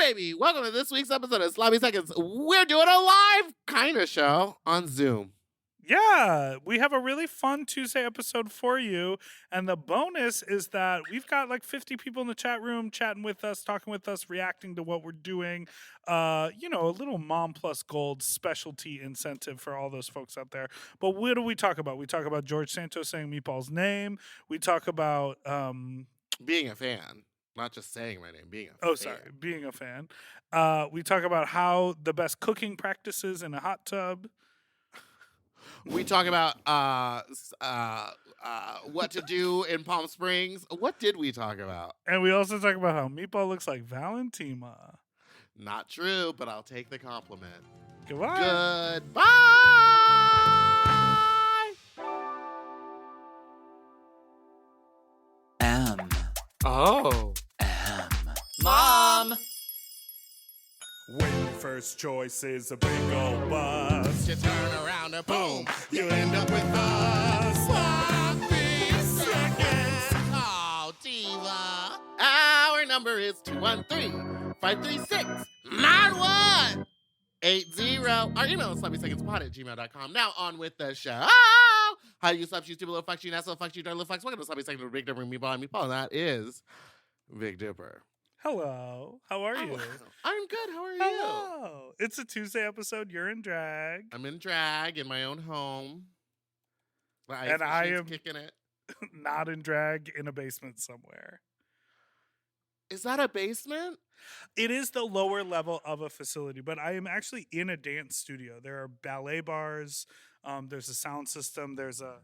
baby. Welcome to this week's episode of Sloppy Seconds. We're doing a live kind of show on Zoom. Yeah, we have a really fun Tuesday episode for you. And the bonus is that we've got like 50 people in the chat room chatting with us, talking with us, reacting to what we're doing. A little Mom Plus Gold specialty incentive for all those folks out there. But what do we talk about? We talk about George Santos saying Meatball's name. We talk about being a fan. Not just saying my name, being a fan. Oh, sorry, being a fan. We talk about how the best cooking practices in a hot tub. We talk about what to do in Palm Springs. What did we talk about? And we also talk about how Meatball looks like Valentina. Not true, but I'll take the compliment. Goodbye. Goodbye. Oh. Mom! When your first choice is a big old bus, You turn around and boom, you end up with us. Sloppy Seconds. Oh, Diva. Our number is 213-536-9180. Our email is sloppysecondspod@gmail.com. Now on with the show. How do you slap you, stupid little fucks, you nasty little fucks, you dirty little fucks? Welcome to Sloppy Seconds with Big Dipper and Meatball and Meatball. And that is Big Dipper. hello. How are you? I'm good. How are you? Hello. It's a Tuesday episode. You're in drag. I'm in drag in my own home. And I am kicking it. not in drag in a basement somewhere. Is that a basement? It is the lower level of a facility, but I am actually in a dance studio. There are ballet bars. There's a sound system. There's a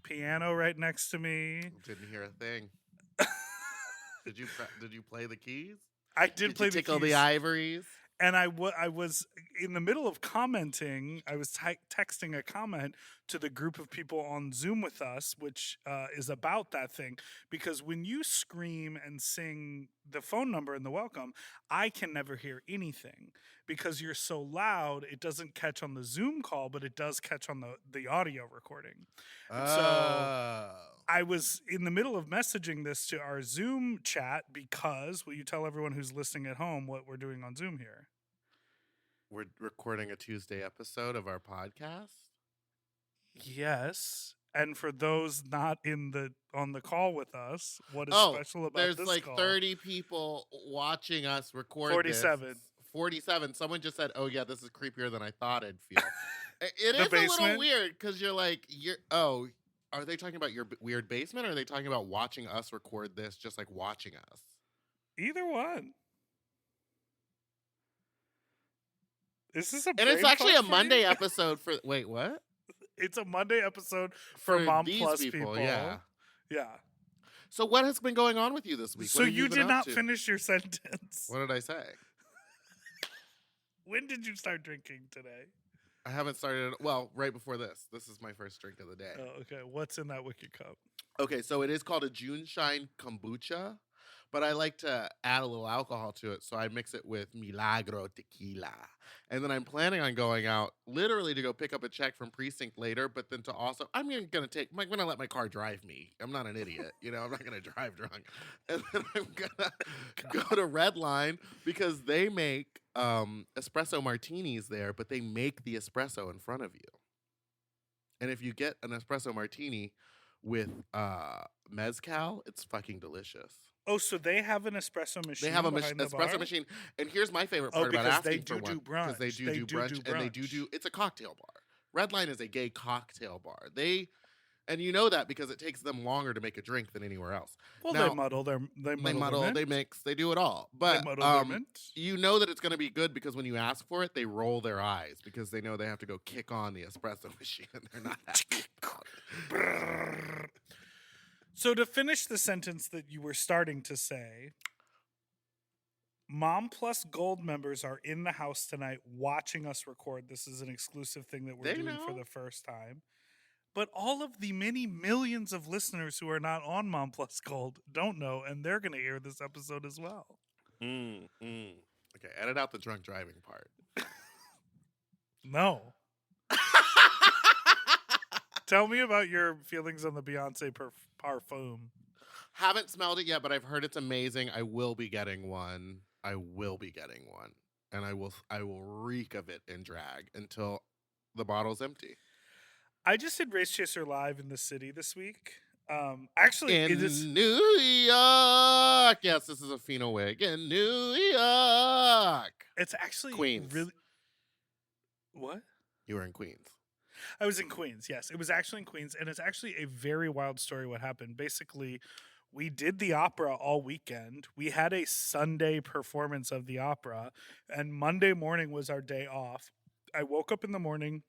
piano right next to me. Didn't hear a thing. Did you play the keys? I did play you the tickle keys. the ivories? And I was in the middle of commenting. I was texting a comment to the group of people on Zoom with us, which is about that thing. Because when you scream and sing the phone number in the welcome, I can never hear anything because you're so loud. It doesn't catch on the Zoom call, but it does catch on the audio recording. And so I was in the middle of messaging this to our Zoom chat because, will you tell everyone who's listening at home what we're doing on Zoom here? We're recording a Tuesday episode of our podcast? Yes. And for those not on the call with us, what is special about there's this like call? 30 people watching us record 47. This. 47. Someone just said, oh, yeah, this is creepier than I thought it'd feel. It is basement? a little weird because you're like, are they talking about your weird basement or are they talking about watching us record this just like watching us? Either one. Is this And it's actually a Monday episode for... Wait, what? It's a Monday episode for Mom these Plus people. Yeah. Yeah. So what has been going on with you this week? So what have you been did up not to? finish your sentence. What did I say? When did you start drinking today? I haven't started... Well, right before this. This is my first drink of the day. Oh, okay. What's in that wicked cup? Okay, so it is called a June Shine Kombucha, but I like to add a little alcohol to it, so I mix it with Milagro Tequila. And then I'm planning on going out literally to go pick up a check from Precinct later, but then to also, I'm going to let my car drive me. I'm not an idiot, I'm not going to drive drunk. And then I'm going to go to Redline because they make espresso martinis there, but they make the espresso in front of you. And if you get an espresso martini with mezcal, it's fucking delicious. Oh, so they have an espresso machine. They have an behind the espresso bar? machine, and here's my favorite part about because asking they do for one. brunch. Because they do brunch, and they do. It's a cocktail bar. Redline is a gay cocktail bar. And you know that because it takes them longer to make a drink than anywhere else. Well, now, they muddle, they they mix, they do it all. But you know that it's going to be good because when you ask for it, they roll their eyes because they know they have to go kick on the espresso machine and they're not happy about it. So to finish the sentence that you were starting to say, Mom Plus Gold members are in the house tonight watching us record. This is an exclusive thing that we're doing for the first time. But all of the many millions of listeners who are not on Mom Plus Gold don't know, and they're going to hear this episode as well. Okay, edit out the drunk driving part. No. Tell me about your feelings on the Beyonce parfum. Haven't smelled it yet, but I've heard it's amazing. I will be getting one. And I will reek of it in drag until the bottle's empty. I just did Race Chaser Live in the city this week. Actually, In it is New York. Yes, this is a Fino wig. In New York. it's actually Queens. really what? You were in Queens. I was in Queens. Yes, it was actually in Queens, and it's actually a very wild story. What happened? Basically, we did the opera all weekend. We had a Sunday performance of the opera, and Monday morning was our day off. I woke up in the morning.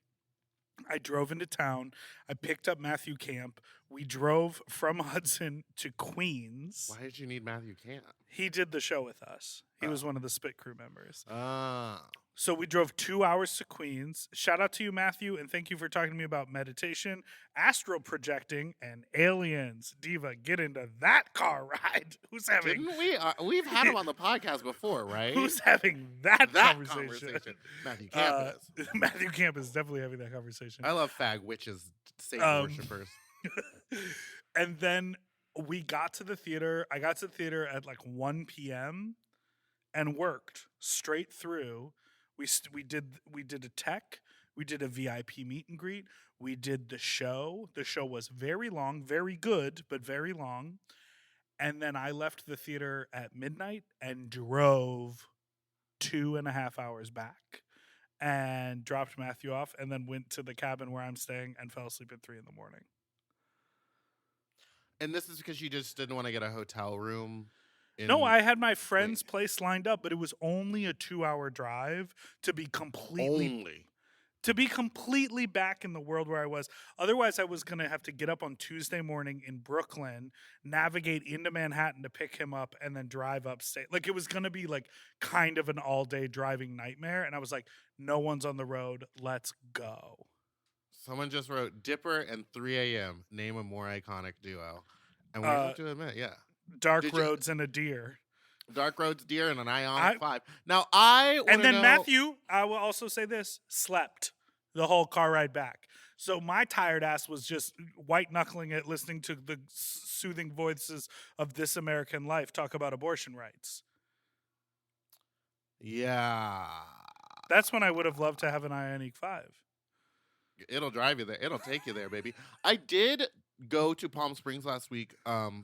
I drove into town. I picked up Matthew Camp. We drove from Hudson to Queens. Why did you need Matthew Camp? He did the show with us. He was one of the Spit crew members. Ah. So we drove 2 hours to Queens. Shout out to you, Matthew, and thank you for talking to me about meditation, astral projecting, and aliens. Diva, get into that car ride. Who's having? Didn't we? We've had him on the podcast before, right? Who's having that conversation? Matthew Camp is. Matthew Camp is definitely having that conversation. I love fag witches, Satan worshippers. And then we got to the theater. I got to the theater at like 1 p.m. and worked straight through. We did a tech. We did a VIP meet and greet. We did the show. The show was very long, very good, but very long. And then I left the theater at midnight and drove 2.5 hours back and dropped Matthew off and then went to the cabin where I'm staying and fell asleep at 3 in the morning. And this is because you just didn't want to get a hotel room? No, I had my friend's place lined up, but it was only a 2-hour drive to be completely back in the world where I was. Otherwise, I was going to have to get up on Tuesday morning in Brooklyn, navigate into Manhattan to pick him up, and then drive upstate. Like, it was going to be like kind of an all-day driving nightmare. And I was like, no one's on the road. Let's go. Someone just wrote Dipper and 3 a.m. Name a more iconic duo. And we have to admit, yeah. Dark Roads and a Deer. Dark Roads, Deer, and an Ionic 5. Now, I want to know... Matthew, I will also say this, slept the whole car ride back. So my tired ass was just white-knuckling it, listening to the soothing voices of This American Life talk about abortion rights. Yeah. That's when I would have loved to have an Ionic 5. It'll drive you there. It'll take you there, baby. I did go to Palm Springs last week,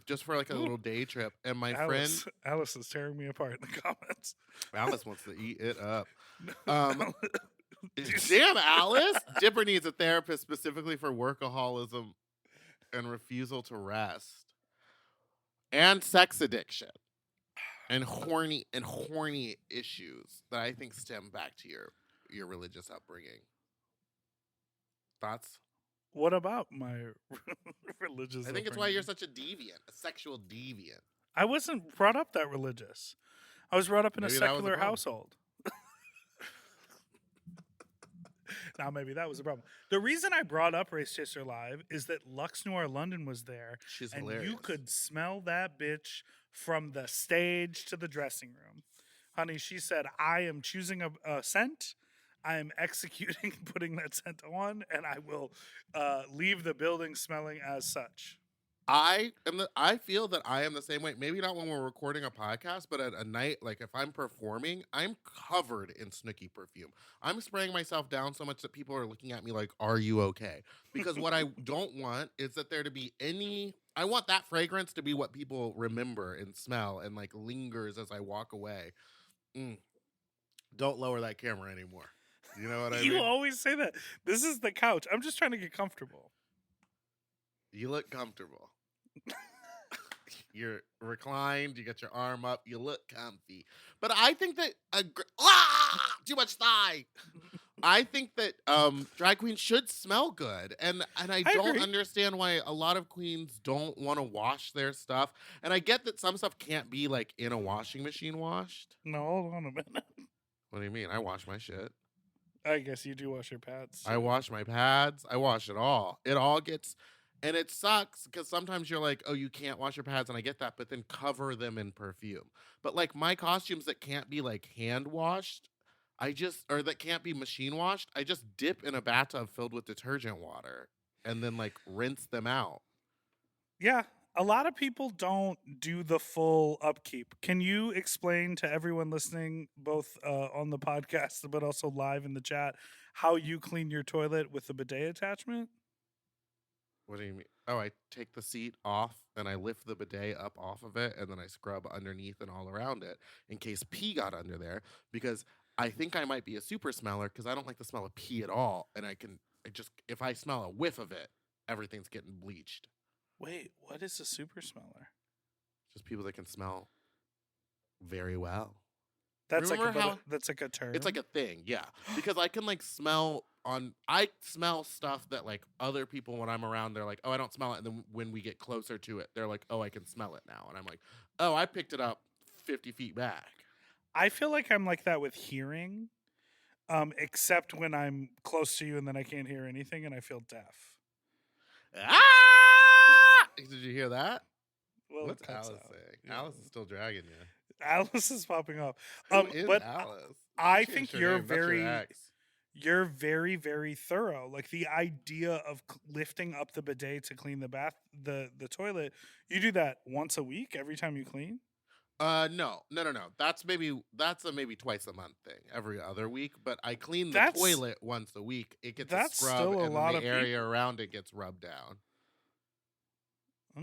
just for like a little day trip, and my friend Alice is tearing me apart in the comments. Alice wants to eat it up. Damn, Alice! Dipper needs a therapist specifically for workaholism and refusal to rest, and sex addiction, and horny issues that I think stem back to your religious upbringing. Thoughts? What about my religious? I think it's why you're such a deviant, a sexual deviant. I wasn't brought up that religious. I was brought up in a secular household. Now, maybe that was the problem. The reason I brought up Race Chaser Live is that Lux Noir London was there. She's and hilarious. You could smell that bitch from the stage to the dressing room. Honey, she said, I am choosing a scent. I am executing putting that scent on, and I will leave the building smelling as such. I feel that I am the same way. Maybe not when we're recording a podcast, but at a night, like if I'm performing, I'm covered in Snooki perfume. I'm spraying myself down so much that people are looking at me like, "Are you okay?" Because what I don't want is that there to be any. I want that fragrance to be what people remember and smell and like lingers as I walk away. Don't lower that camera anymore. You know what I mean? You always say that. This is the couch. I'm just trying to get comfortable. You look comfortable. You're reclined. You got your arm up. You look comfy. But I think that too much thigh. I think that drag queens should smell good, and I don't agree. understand why a lot of queens don't want to wash their stuff. And I get that some stuff can't be like in a washing machine washed. No, hold on a minute. What do you mean? I wash my shit. I guess you do wash your pads. I wash my pads. I wash it all. It all gets, and it sucks because sometimes you're like, oh, you can't wash your pads, and I get that, but then cover them in perfume. But like my costumes that can't be like hand washed, or that can't be machine washed, I just dip in a bathtub filled with detergent water and then like rinse them out. Yeah, A lot of people don't do the full upkeep. Can you explain to everyone listening, both on the podcast but also live in the chat, how you clean your toilet with the bidet attachment? What do you mean? Oh, I take the seat off and I lift the bidet up off of it, and then I scrub underneath and all around it in case pee got under there, because I think I might be a super smeller because I don't like the smell of pee at all, and if I smell a whiff of it, everything's getting bleached. Wait, what is a super smeller? Just people that can smell very well. That's Remember how- that's like a term. It's like a thing, yeah. Because I can I smell stuff that like other people when I'm around, they're like, oh, I don't smell it. And then when we get closer to it, they're like, oh, I can smell it now. And I'm like, oh, I picked it up 50 feet back. I feel like I'm like that with hearing, except when I'm close to you and then I can't hear anything and I feel deaf. Ah! Did you hear that? Well, What's it cuts Alice out. saying? Yeah. Alice is still dragging you. Alice is popping up. Who is But Alice? I She think changed her you're name. That's your very- ex. You're very, very thorough. Like the idea of lifting up the bidet to clean the toilet. You do that once a week every time you clean? No. That's a maybe twice a month thing, every other week. But I clean the That's- toilet once a week. It gets a that's scrub, still a and lot then of the area people. around it gets rubbed down.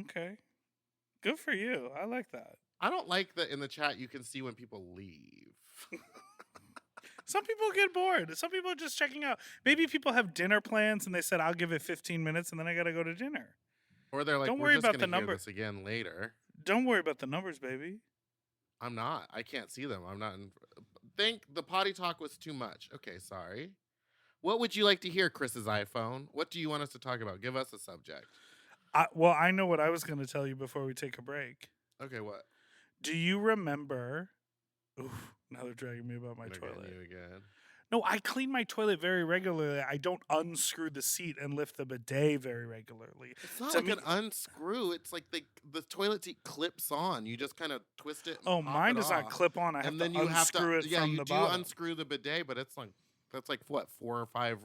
Okay. Good for you. I like that. I don't like that in the chat you can see when people leave. Some people get bored. Some people are just checking out. Maybe people have dinner plans and they said, I'll give it 15 minutes and then I got to go to dinner. Or they're like, Don't we're worry just about gonna the hear number. this again later. Don't worry about the numbers, baby. I'm not. I can't see them. I'm not. Think the potty talk was too much. Okay, sorry. What would you like to hear, Chris's iPhone? What do you want us to talk about? Give us a subject. Well, I know what I was going to tell you before we take a break. Okay, what? Do you remember? Oof, now they're dragging me about my They're getting toilet. you again. No, I clean my toilet very regularly. I don't unscrew the seat and lift the bidet very regularly. It's not To like me- an unscrew. It's like the toilet seat clips on. You just kind of twist it. And Oh, pop mine it does not off. clip on. I have And then to you have unscrew to. it Yeah, from you the do bottom. unscrew the bidet, but that's like what, 4 or 5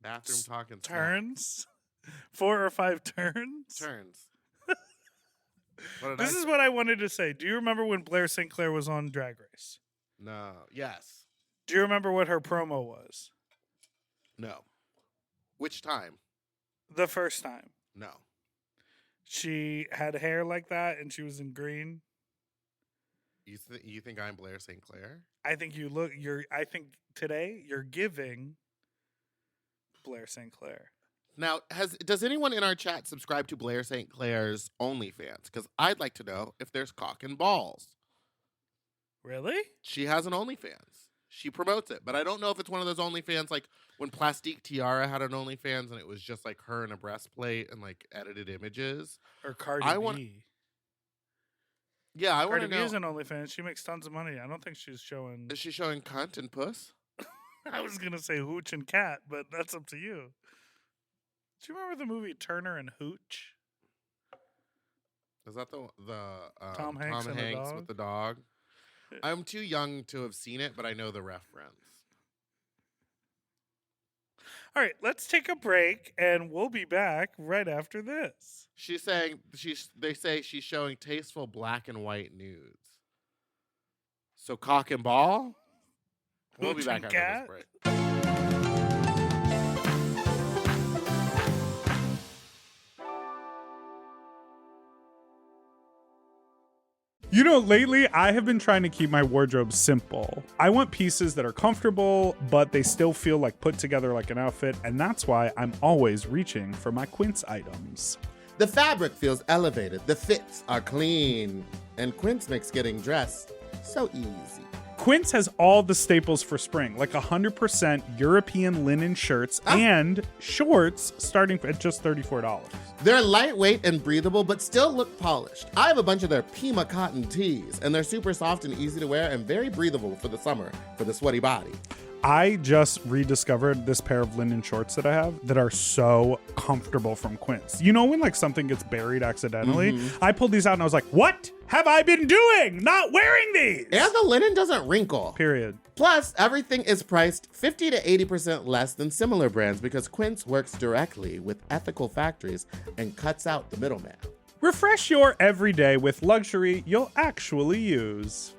bathroom talking smell. Turns? 4 or 5 turns? Turns. What did This I is say? what I wanted to say. Do you remember when Blair St. Clair was on Drag Race? No. Yes. Do you remember what her promo was? No. Which time? The first time. No. She had hair like that and she was in green. You think I'm Blair St. Clair? I think I think today you're giving Blair St. Clair. Now, does anyone in our chat subscribe to Blair St. Clair's OnlyFans? Because I'd like to know if there's cock and balls. Really? She has an OnlyFans. She promotes it, but I don't know if it's one of those OnlyFans like when Plastique Tiara had an OnlyFans and it was just like her in a breastplate and like edited images. Or Cardi I B. want- Yeah, I want Cardi to B know. is an OnlyFans. She makes tons of money. I don't think she's showing. Is she showing cunt and puss? I was gonna say Hooch and Cat, but that's up to you. Do you remember the movie Turner and Hooch? Is that the Tom Hanks and the dog? with the dog? Yeah. I'm too young to have seen it, but I know the reference. All right, let's take a break, and we'll be back right after this. She's saying they say she's showing tasteful black and white nudes. So cock and ball? We'll be Hooch back and after cat? this break. You know, lately I have been trying to keep my wardrobe simple. I want pieces that are comfortable, but they still feel like put together like an outfit, and that's why I'm always reaching for my Quince items. The fabric feels elevated, the fits are clean, and Quince makes getting dressed so easy. Quince has all the staples for spring, like 100% European linen shirts and shorts starting at just $34. They're lightweight and breathable, but still look polished. I have a bunch of their Pima cotton tees, and they're super soft and easy to wear and very breathable for the summer, for the sweaty body. I just rediscovered this pair of linen shorts that I have that are so comfortable from Quince. You know when like something gets buried accidentally? I pulled these out and I was like, what? have I been doing not wearing these? And the linen doesn't wrinkle. Period. Plus, everything is priced 50 to 80% less than similar brands because Quince works directly with ethical factories and cuts out the middleman. Refresh your everyday with luxury you'll actually use.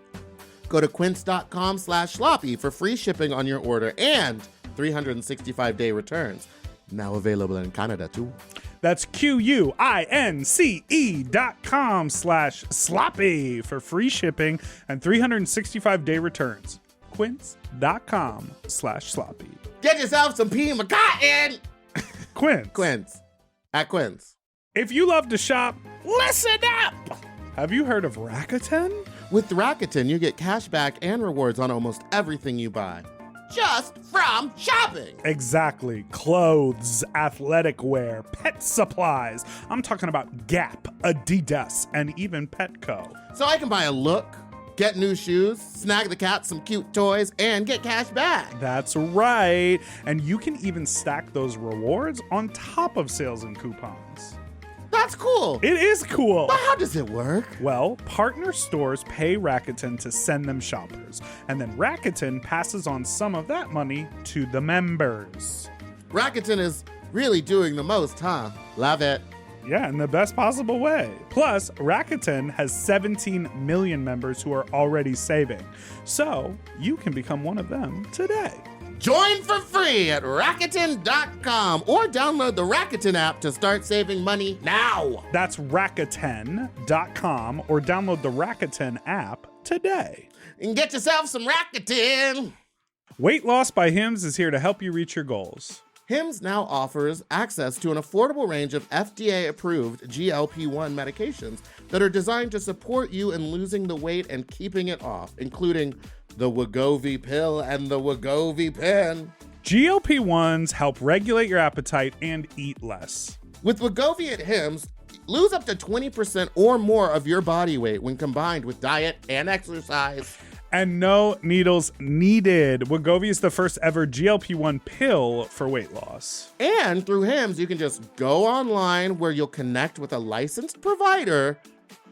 Go to quince.com/sloppy for free shipping on your order and 365-day returns. Now available in Canada, too. That's QUINCE.com/sloppy for free shipping and 365-day returns. Quince.com/sloppy. Get yourself some Pima cotton! Quince. Quince. At Quince. If you love to shop, listen up! Have you heard of Rakuten? With Rakuten, you get cash back and rewards on almost everything you buy. Just from shopping. Exactly. Clothes, athletic wear, pet supplies. I'm talking about Gap, Adidas, and even Petco. So I can buy a look, get new shoes, snag the cat some cute toys, and get cash back. That's right. And you can even stack those rewards on top of sales and coupons. That's cool. It is cool. But how does it work? Well, partner stores pay Rakuten to send them shoppers, and then Rakuten passes on some of that money to the members. Rakuten is really doing the most, huh? Love it. Yeah, in the best possible way. Plus, Rakuten has 17 million members who are already saving. So, you can become one of them today. Join for free at Rakuten.com or download the Rakuten app to start saving money now. That's Rakuten.com or download the Rakuten app today. And get yourself some Rakuten. Weight Loss by Hims is here to help you reach your goals. Hims now offers access to an affordable range of FDA-approved GLP-1 medications that are designed to support you in losing the weight and keeping it off, including the Wegovy pill and the Wegovy pen. GLP-1s help regulate your appetite and eat less. With Wegovy at Hims, lose up to 20% or more of your body weight when combined with diet and exercise. And no needles needed. Wegovy is the first ever GLP-1 pill for weight loss. And through Hims, you can just go online where you'll connect with a licensed provider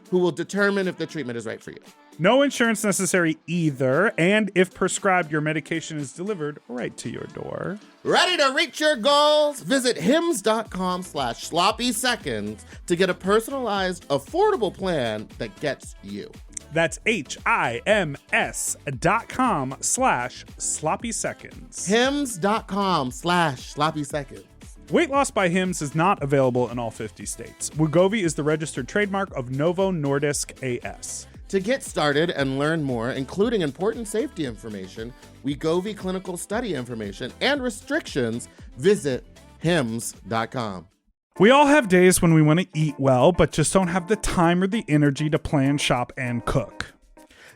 who will determine if the treatment is right for you. No insurance necessary either, and if prescribed, your medication is delivered right to your door. Ready to reach your goals? Visit hims.com/sloppy seconds to get a personalized, affordable plan that gets you. That's HIMS.com/sloppy seconds. hims.com/sloppy seconds. Weight Loss by Hims is not available in all 50 states. Wegovy is the registered trademark of Novo Nordisk AS. To get started and learn more, including important safety information, Wegovy clinical study information, and restrictions, visit hims.com. We all have days when we want to eat well, but just don't have the time or the energy to plan, shop, and cook.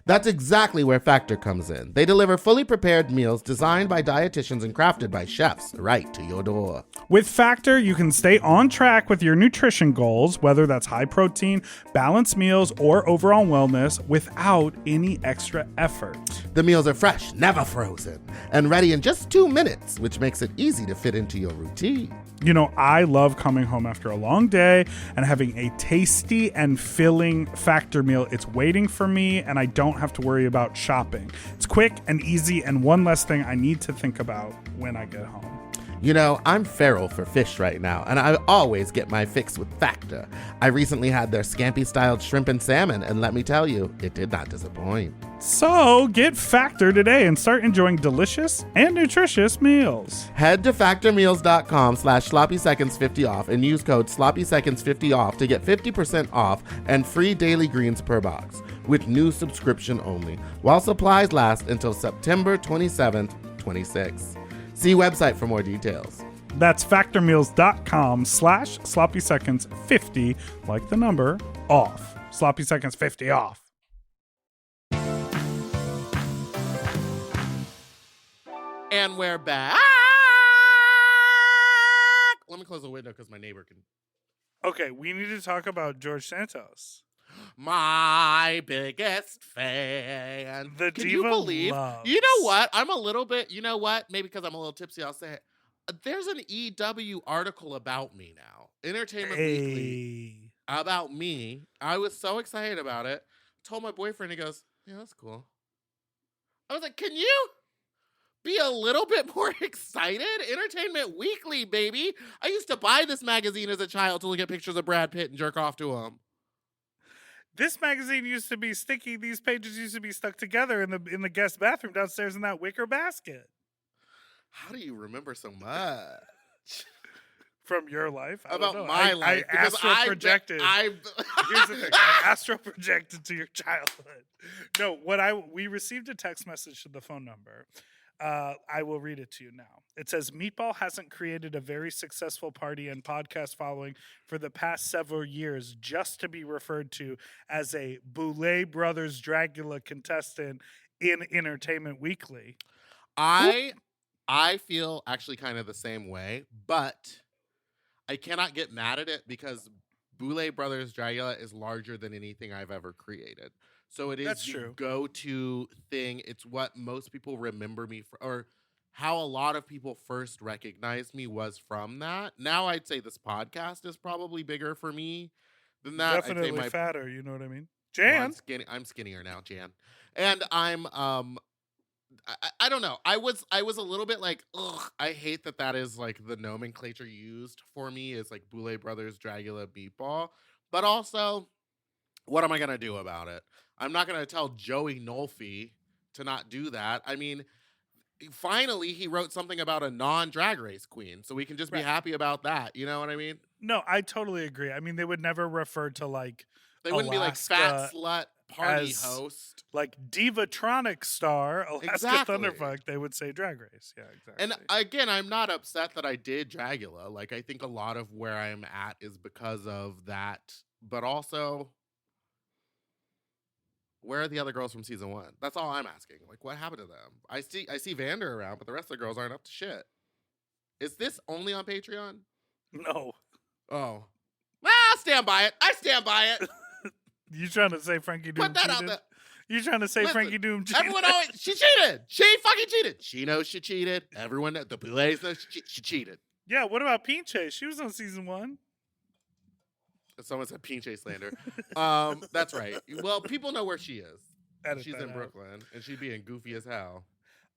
That's exactly where Factor comes in. They deliver fully prepared meals designed by dietitians and crafted by chefs right to your door. With Factor, you can stay on track with your nutrition goals, whether that's high protein, balanced meals, or overall wellness, without any extra effort. The meals are fresh, never frozen, and ready in just 2 minutes, which makes it easy to fit into your routine. You know, I love coming home after a long day and having a tasty and filling Factor meal. It's waiting for me, and I don't have to worry about shopping. It's quick and easy, and one less thing I need to think about when I get home. You know, I'm feral for fish right now, and I always get my fix with Factor. I recently had their scampi-styled shrimp and salmon, and let me tell you, it did not disappoint. So get Factor today and start enjoying delicious and nutritious meals. Head to factormeals.com/sloppyseconds50off and use code sloppyseconds50off to get 50% off and free daily greens per box with new subscription only, while supplies last until September 27th, 26. See website for more details. That's factormeals.com/sloppyseconds50, like the number, off. Sloppy Seconds 50 off. And we're back. Let me close the window because my neighbor can. Okay, we need to talk about George Santos. My biggest fan. The Can diva you believe? loves. You know what? I'm a little bit. You know what? Maybe because I'm a little tipsy, I'll say it. There's an EW article about me now. Entertainment Weekly. Hey. about me. I was so excited about it. Told my boyfriend, he goes, yeah, that's cool. I was like, can you be a little bit more excited? Entertainment Weekly, baby. I used to buy this magazine as a child to look at pictures of Brad Pitt and jerk off to him. This magazine used to be sticky. These pages used to be stuck together in the guest bathroom downstairs in that wicker basket. How do you remember so much? From your life? I About don't know. my life. I astral projected. Here's the thing. I astral projected to your childhood. No, we received a text message to the phone number. I will read it to you now. It says, Meatball hasn't created a very successful party and podcast following for the past several years just to be referred to as a Boulay Brothers Dracula contestant in Entertainment Weekly. I feel actually kind of the same way, but I cannot get mad at it because Boulay Brothers Dracula is larger than anything I've ever created. So it is That's the true. go-to thing. It's what most people remember me for, or how a lot of people first recognized me was from that. Now I'd say this podcast is probably bigger for me than that. I'd say Definitely fatter, you know what I mean? well, Jan? I'm skinnier now, Jan. And I'm I don't know. I was a little bit like, ugh, I hate that is like the nomenclature used for me is like Boulay Brothers Dracula Meatball. But also, what am I gonna do about it? I'm not gonna tell Joey Nolfi to not do that. I mean, finally he wrote something about a non-drag race queen, so we can just be Right. happy about that. You know what I mean? No, I totally agree. I mean, they would never refer to like They wouldn't be like fat Alaska slut party as- host. like Divatronic star Alaska Exactly. Thunderfuck. They would say Drag Race. Yeah, exactly. And again, I'm not upset that I did Dragula. Like, I think a lot of where I'm at is because of that. But also, where are the other girls from season 1? That's all I'm asking. Like, what happened to them? I see Vander around, but the rest of the girls aren't up to shit. Is this only on Patreon? No. Oh. I stand by it. I stand by it. You trying to say Frankie Doom Put that out cheated? there. You trying to say Listen, Frankie Doom cheated? Everyone always, she cheated. She fucking cheated. She knows she cheated. Everyone, the Boulets know she cheated. Yeah, what about Pinche? She was on season 1. Someone said Pinche slander. That's right. Well, people know where she is. Edit She's that in out. Brooklyn, and she'd be goofy as hell.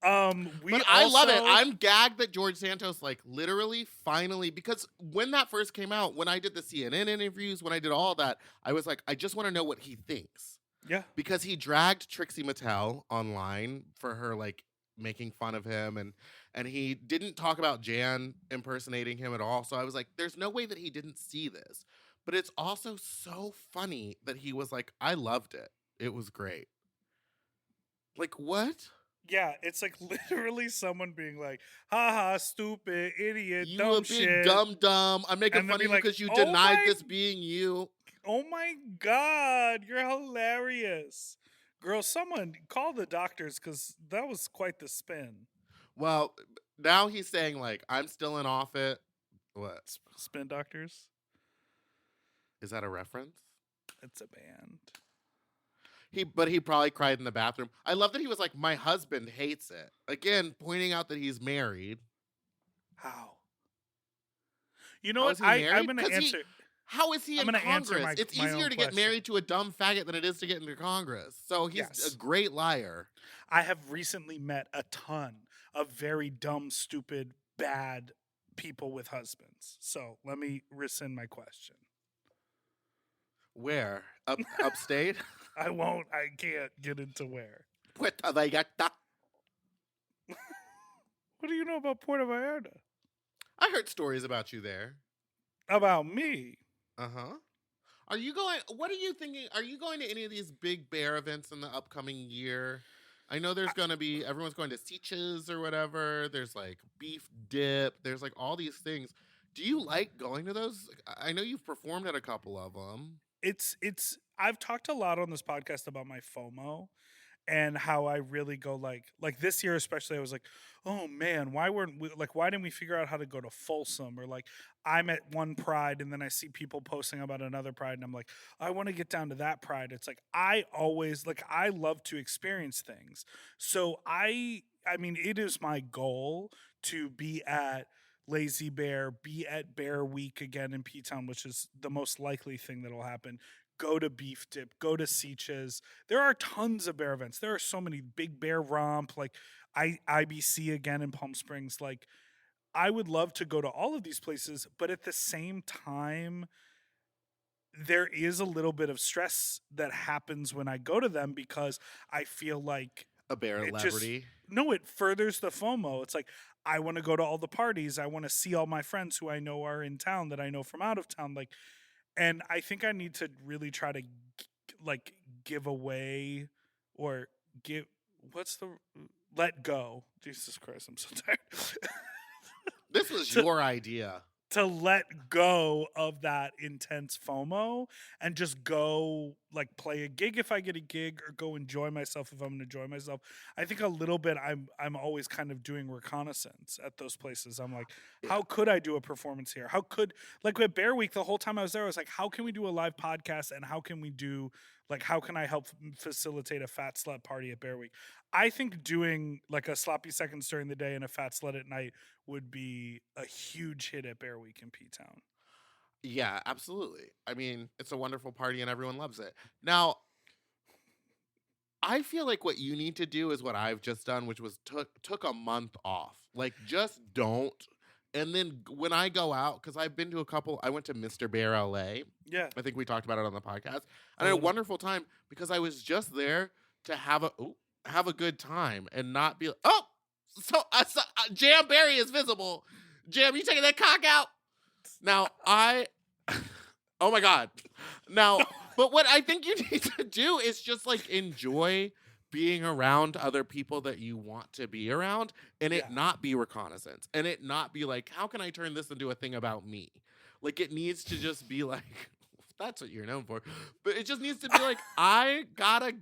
But I love it. I'm gagged that George Santos, like, literally, finally, because when that first came out, when I did the CNN interviews, when I did all that, I was like, I just want to know what he thinks. Yeah. Because he dragged Trixie Mattel online for her, like, making fun of him, and he didn't talk about Jan impersonating him at all. So I was like, there's no way that he didn't see this. But it's also so funny that he was like, I loved it. It was great. Like, what? Yeah, it's like literally someone being like, haha, stupid, idiot, You dumb a big shit. dumb. I'm making And they'll fun of be you like, because you "Oh denied my- this being you. Oh my God, you're hilarious. Girl, someone call the doctors because that was quite the spin. Well, now he's saying, like, I'm still in office. What? Spin doctors? Is that a reference? It's a band. But he probably cried in the bathroom. I love that he was like, my husband hates it. Again, pointing out that he's married. How? You know How what? is he I'm married? going 'Cause to answer. How is he I'm in gonna answer Congress? It's my easier own to get question. married to a dumb faggot than it is to get into Congress. So he's Yes. a great liar. I have recently met a ton of very dumb, stupid, bad people with husbands. So let me rescind my question. Where? Upstate? I can't get into where. Puerto Vallarta. What do you know about Puerto Vallarta? I heard stories about you there. About me? Uh-huh. What are you thinking? Are you going to any of these big bear events in the upcoming year? I know there's going to be, everyone's going to Sitges or whatever. There's like beef dip. There's like all these things. Do you like going to those? I know you've performed at a couple of them. I've talked a lot on this podcast about my FOMO and how I really go like this year especially I was like, oh man, why didn't we figure out how to go to Folsom? Or like I'm at one pride and then I see people posting about another pride and I'm like, I want to get down to that pride. It's like I love to experience things. So I mean it is my goal to be at Lazy Bear, be at Bear Week again in P-Town, which is the most likely thing that'll happen. Go to Beef Dip, go to Seaches. There are tons of bear events. There are so many. Big Bear Romp, like IBC again in Palm Springs. Like, I would love to go to all of these places, but at the same time, there is a little bit of stress that happens when I go to them because I feel like A bear it celebrity. it furthers the FOMO. It's like, I want to go to all the parties. I want to see all my friends who I know are in town that I know from out of town. Like, and I think I need to really try to give away or let go. Jesus Christ, I'm so tired. This was your idea. To let go of that intense FOMO and just go like play a gig if I get a gig, or go enjoy myself if I'm going to enjoy myself. I think a little bit I'm always kind of doing reconnaissance at those places. I'm like, how could I do a performance here? How could, like with Bear Week, the whole time I was there, I was like, how can we do a live podcast, and how can we do, like, how can I help facilitate a fat slut party at Bear Week? I think doing like a sloppy seconds during the day and a fat slut at night would be a huge hit at Bear Week in P-Town. Yeah, absolutely. I mean, it's a wonderful party and everyone loves it. Now, I feel like what you need to do is what I've just done, which was took a month off. Like, just don't. And then when I go out, because I've been to a couple, I went to Mr. Bear LA. Yeah. I think we talked about it on the podcast. And I had a wonderful time because I was just there to have a good time and not be like, Jam Barry is visible. Jam, you taking that cock out? Now, oh my God. Now, but what I think you need to do is just like enjoy being around other people that you want to be around, and it not be reconnaissance, and it not be like, how can I turn this into a thing about me? Like, it needs to just be like, that's what you're known for. But it just needs to be like, I gotta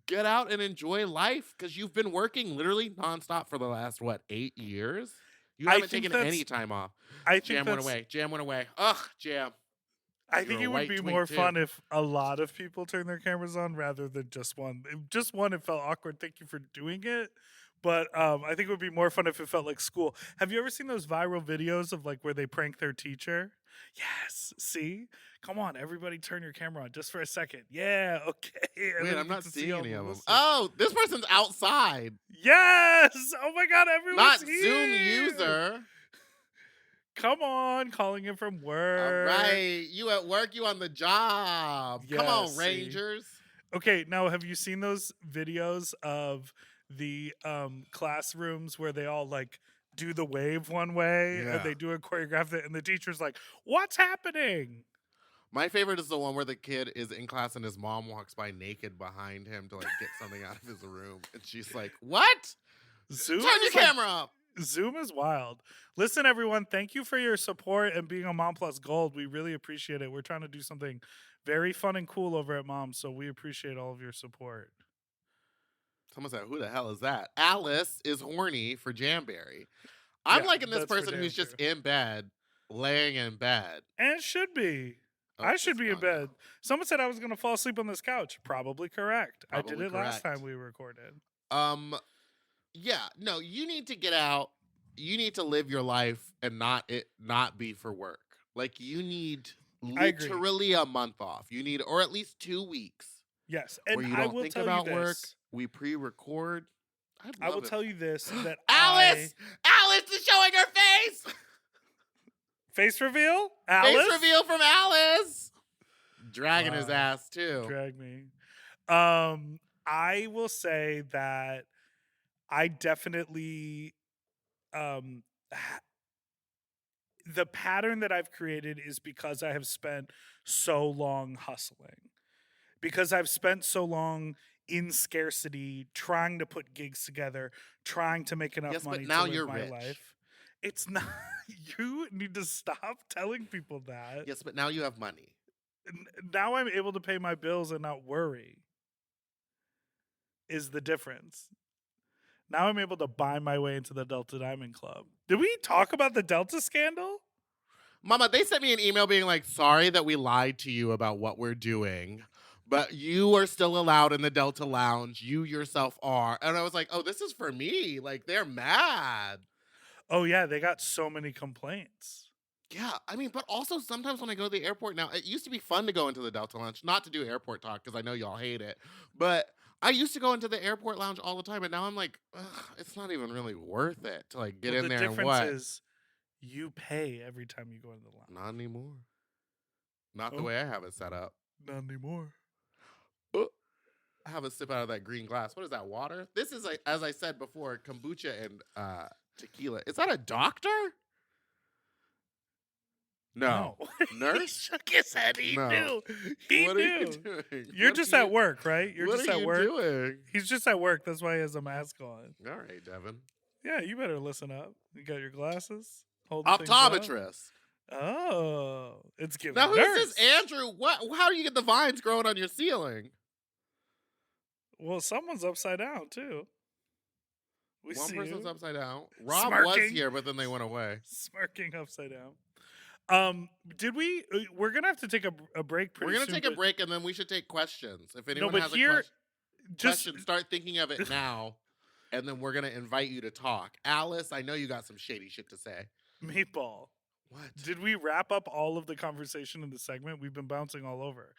get out and enjoy life, because you've been working literally nonstop for the last, 8 years? You haven't taken any time off. Jam went away. Ugh, Jam. I think it would be more fun if a lot of people turn their cameras on rather than just one. Just one, it felt awkward. Thank you for doing it. But I think it would be more fun if it felt like school. Have you ever seen those viral videos of like where they prank their teacher? Yes. See? Come on, everybody turn your camera on just for a second. Yeah, okay. Wait, I'm not seeing any of them. Oh, this person's outside. Yes! Oh my God, everyone's not here! Zoom user. Come on, calling in from work. All right. You at work, you on the job. Yeah, come on, Rangers. Okay, now have you seen those videos of the classrooms where they all like do the wave one way and they do a choreograph it, and the teacher's like, what's happening? My favorite is the one where the kid is in class and his mom walks by naked behind him to like get something out of his room. And she's like, what? Zoom Turn your camera up. Zoom is wild. Listen, everyone, thank you for your support and being a Mom Plus Gold. We really appreciate it. We're trying to do something very fun and cool over at Mom, so we appreciate all of your support. Someone said, who the hell is that? Alice is horny for Jamberry. I'm liking this person who's just in bed, laying in bed. And it should be. I should be in bed. Someone said I was going to fall asleep on this couch. Probably correct. I did it last time we recorded. Yeah, no, you need to get out. You need to live your life and not be for work. Like, you need literally a month off. You need, or at least 2 weeks. Yes, and where you I don't will think tell about you work. this. We pre-record. I will tell you this: that Alice is showing her face. Face reveal. Alice? Face reveal from Alice. Dragging his ass too. Drag me. I will say that I definitely the pattern that I've created is because I have spent so long hustling. Because I've spent so long in scarcity, trying to put gigs together, trying to make enough money now to live you're my rich. life. It's not. You need to stop telling people that. Yes, but now you have money. Now I'm able to pay my bills and not worry. Is the difference. Now I'm able to buy my way into the Delta Diamond Club. Did we talk about the Delta scandal? Mama, they sent me an email being like, sorry that we lied to you about what we're doing, but you are still allowed in the Delta Lounge. You yourself are. And I was like, oh, this is for me. Like, they're mad. Oh yeah, they got so many complaints. Yeah, I mean, but also sometimes when I go to the airport now, it used to be fun to go into the Delta Lounge, not to do airport talk because I know y'all hate it, but I used to go into the airport lounge all the time, and now I'm like, ugh, it's not even really worth it to like get Well, in the there and difference what? is you pay every time you go into the lounge. Not anymore. Not the Oh. way I have it set up. Not anymore. Have a sip out of that green glass. What is that, water? This is, like, as I said before, kombucha and tequila. Is that a doctor? No. he Nurse? shook his head. He No. knew. He What knew. are you doing? You're What just are at you- work, right? You're what just are at you work. doing? He's just at work. That's why he has a mask on. All right, Devin. Yeah, you better listen up. You got your glasses? Hold the things up. Optometrist. Oh, it's giving Now, who's nurse. this Andrew? What? How do you get the vines growing on your ceiling? Well, someone's upside down, too. We One see person's you upside down. Rob was Smirking. here, but then they went away. smirking upside down. Did we? We're gonna have to take a break pretty We're going soon. to take a but break, and then we should take questions. If anyone but has here- a Just question, start thinking of it now, and then we're going to invite you to talk. Alice, I know you got some shady shit to say. Meatball. What? Did we wrap up all of the conversation in the segment? We've been bouncing all over.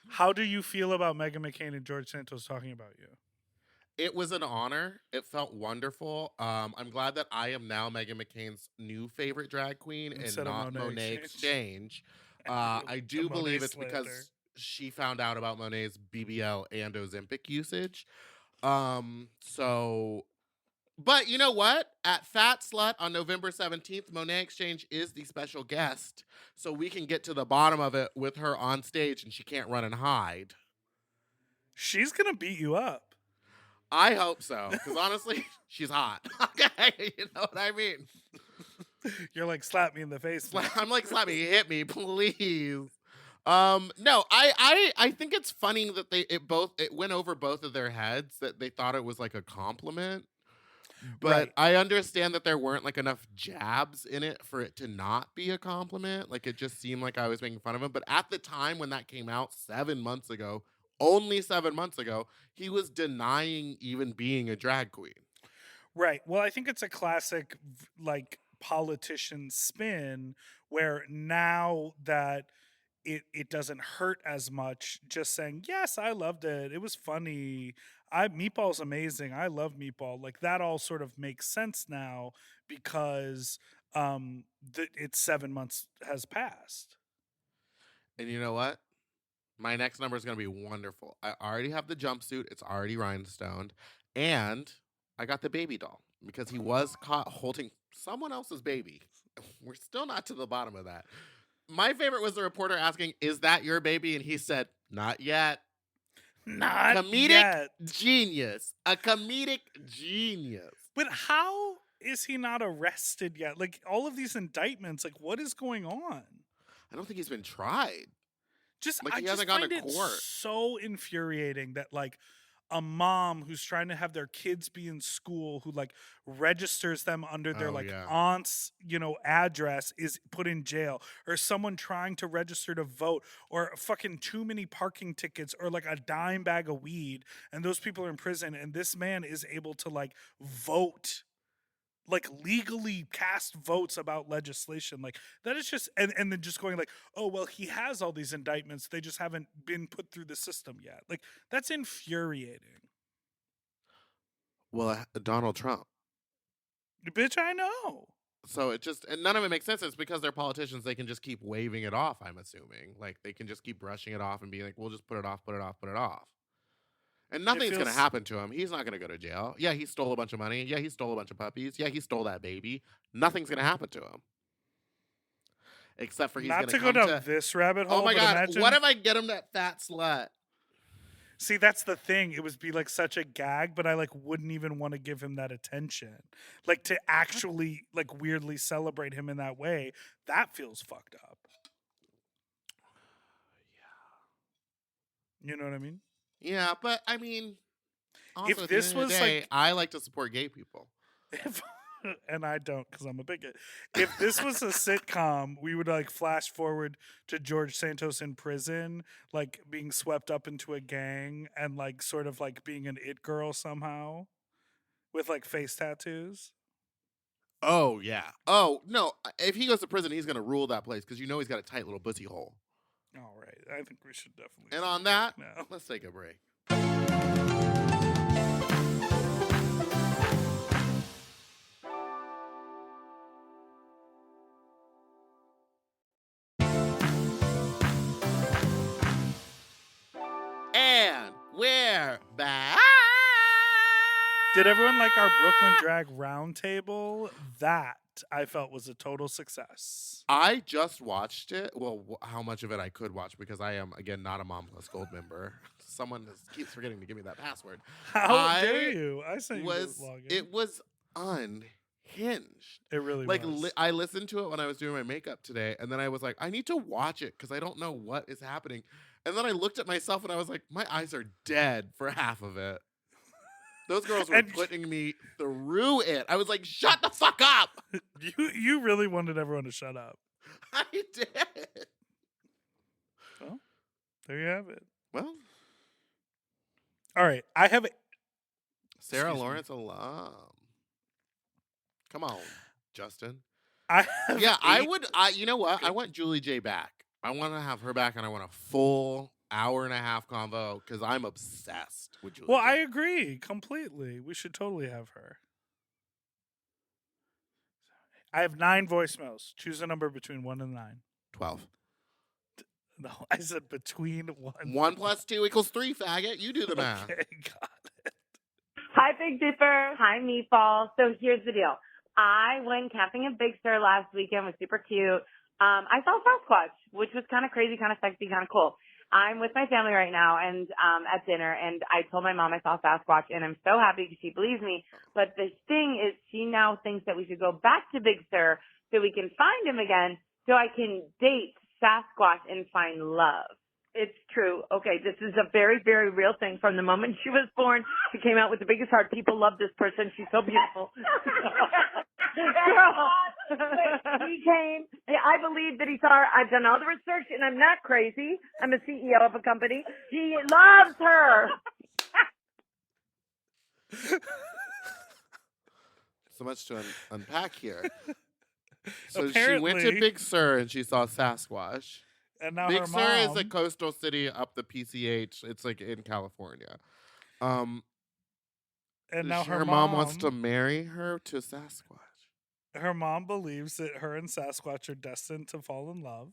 How do you feel about Meghan McCain and George Santos talking about you? It was an honor. It felt wonderful. I'm glad that I am now Meghan McCain's new favorite drag queen Instead and of not Monet Monet Exchange. Exchange. I do The believe Monet it's because slander. she found out about Monet's BBL and Ozempic usage. But you know what? At Fat Slut on November 17th, Monet Exchange is the special guest. So we can get to the bottom of it with her on stage and she can't run and hide. She's gonna beat you up. I hope so. Because honestly, she's hot. Okay, you know what I mean? You're like, slap me in the face. man." I'm like, slap me, hit me, please. No, I think it's funny that it went over both of their heads that they thought it was like a compliment. But Right. I understand that there weren't like enough jabs in it for it to not be a compliment. Like it just seemed like I was making fun of him. But at the time when that came out 7 months ago, only 7 months ago, he was denying even being a drag queen. Right. Well, I think it's a classic like politician spin where now that it doesn't hurt as much just saying, yes, I loved it. It was funny. Meatball's amazing. I love Meatball. Like that all sort of makes sense now because it's 7 months has passed. And you know what? My next number is going to be wonderful. I already have the jumpsuit. It's already rhinestoned. And I got the baby doll because he was caught holding someone else's baby. We're still not to the bottom of that. My favorite was the reporter asking, "Is that your baby?" And he said, "Not yet." Not Comedic yet. genius. A comedic genius. But how is he not arrested yet? Like all of these indictments, like what is going on? I don't think he's been tried. Just Like, I he just hasn't gone to find it court. so infuriating that like a mom who's trying to have their kids be in school who like registers them under their Oh, like yeah. aunt's address is put in jail, or someone trying to register to vote, or fucking too many parking tickets, or like a dime bag of weed, and those people are in prison, and this man is able to like vote, like legally cast votes about legislation. Like that is just and then just going like, oh well, he has all these indictments, they just haven't been put through the system yet. Like that's infuriating. Well, Donald Trump. Bitch, I know. So and none of it makes sense. It's because they're politicians. They can just keep waving it off, I'm assuming. Like they can just keep brushing it off and being like, we'll just put it off, put it off, put it off. And nothing's going to feels- happen to him. He's not going to go to jail. Yeah, he stole a bunch of money. Yeah, he stole a bunch of puppies. Yeah, he stole that baby. Nothing's going to happen to him. Except for he's going Not to come go down this rabbit hole. Oh my but God. imagine, What if I get him that fat slut? See, that's the thing. It would be like such a gag, but I like wouldn't even want to give him that attention. Like to actually like weirdly celebrate him in that way. That feels fucked up. Yeah. You know what I mean? Yeah, but I mean, also If at the this end of the was, day, like- I like to support gay people. If, and I don't because I'm a bigot. If this was a sitcom, we would like flash forward to George Santos in prison, like being swept up into a gang and like sort of like being an it girl somehow with like face tattoos. Oh, yeah. Oh, no. If he goes to prison, he's going to rule that place because you know he's got a tight little pussy hole. All right. I think we should definitely. And on that, now. let's take a break. And we're back. Did everyone like our Brooklyn Drag roundtable? That I felt was a total success. I just watched it. Well, how much of it I could watch because I am, again, not a Mom Plus Gold member. Someone keeps forgetting to give me that password. How dare you? I sent you to log in. It was unhinged. It really like was. I listened to it when I was doing my makeup today, and then I was like, I need to watch it because I don't know what is happening. And then I looked at myself and I was like, my eyes are dead for half of it. Those girls were putting me through it. I was like, shut the fuck up. You really wanted everyone to shut up. I did. Well, there you have it. Well, all right. I have Sarah Lawrence alum. Come on, Justin. I would. You know what? I want Julie J back. I want to have her back, and I want a full hour and a half convo because I'm obsessed with Julie. Well, J. I agree completely. We should totally have her. I have 9 voicemails. Choose a number between 1 and 9. 12. No, I said between 1. 1 plus 2 equals 3, faggot. You do the math. Okay, got it. Hi, Big Dipper. Hi, Meatball. So here's the deal. I went camping in Big Sur last weekend. It was super cute. I saw Sasquatch, which was kind of crazy, kind of sexy, kind of cool. I'm with my family right now and at dinner, and I told my mom I saw Sasquatch, and I'm so happy because she believes me. But the thing is, she now thinks that we should go back to Big Sur so we can find him again so I can date Sasquatch and find love. It's true. Okay, this is a very, very real thing. From the moment she was born, she came out with the biggest heart. People love this person. She's so beautiful. Girl. He came. I believe that he saw her. I've done all the research, and I'm not crazy. I'm a CEO of a company. He loves her. So much to unpack here. So Apparently, she went to Big Sur and she saw Sasquatch. and now Big her Sur mom is a coastal city up the PCH. It's like in California. and now her mom wants to marry her to Sasquatch. Her mom believes that her and Sasquatch are destined to fall in love.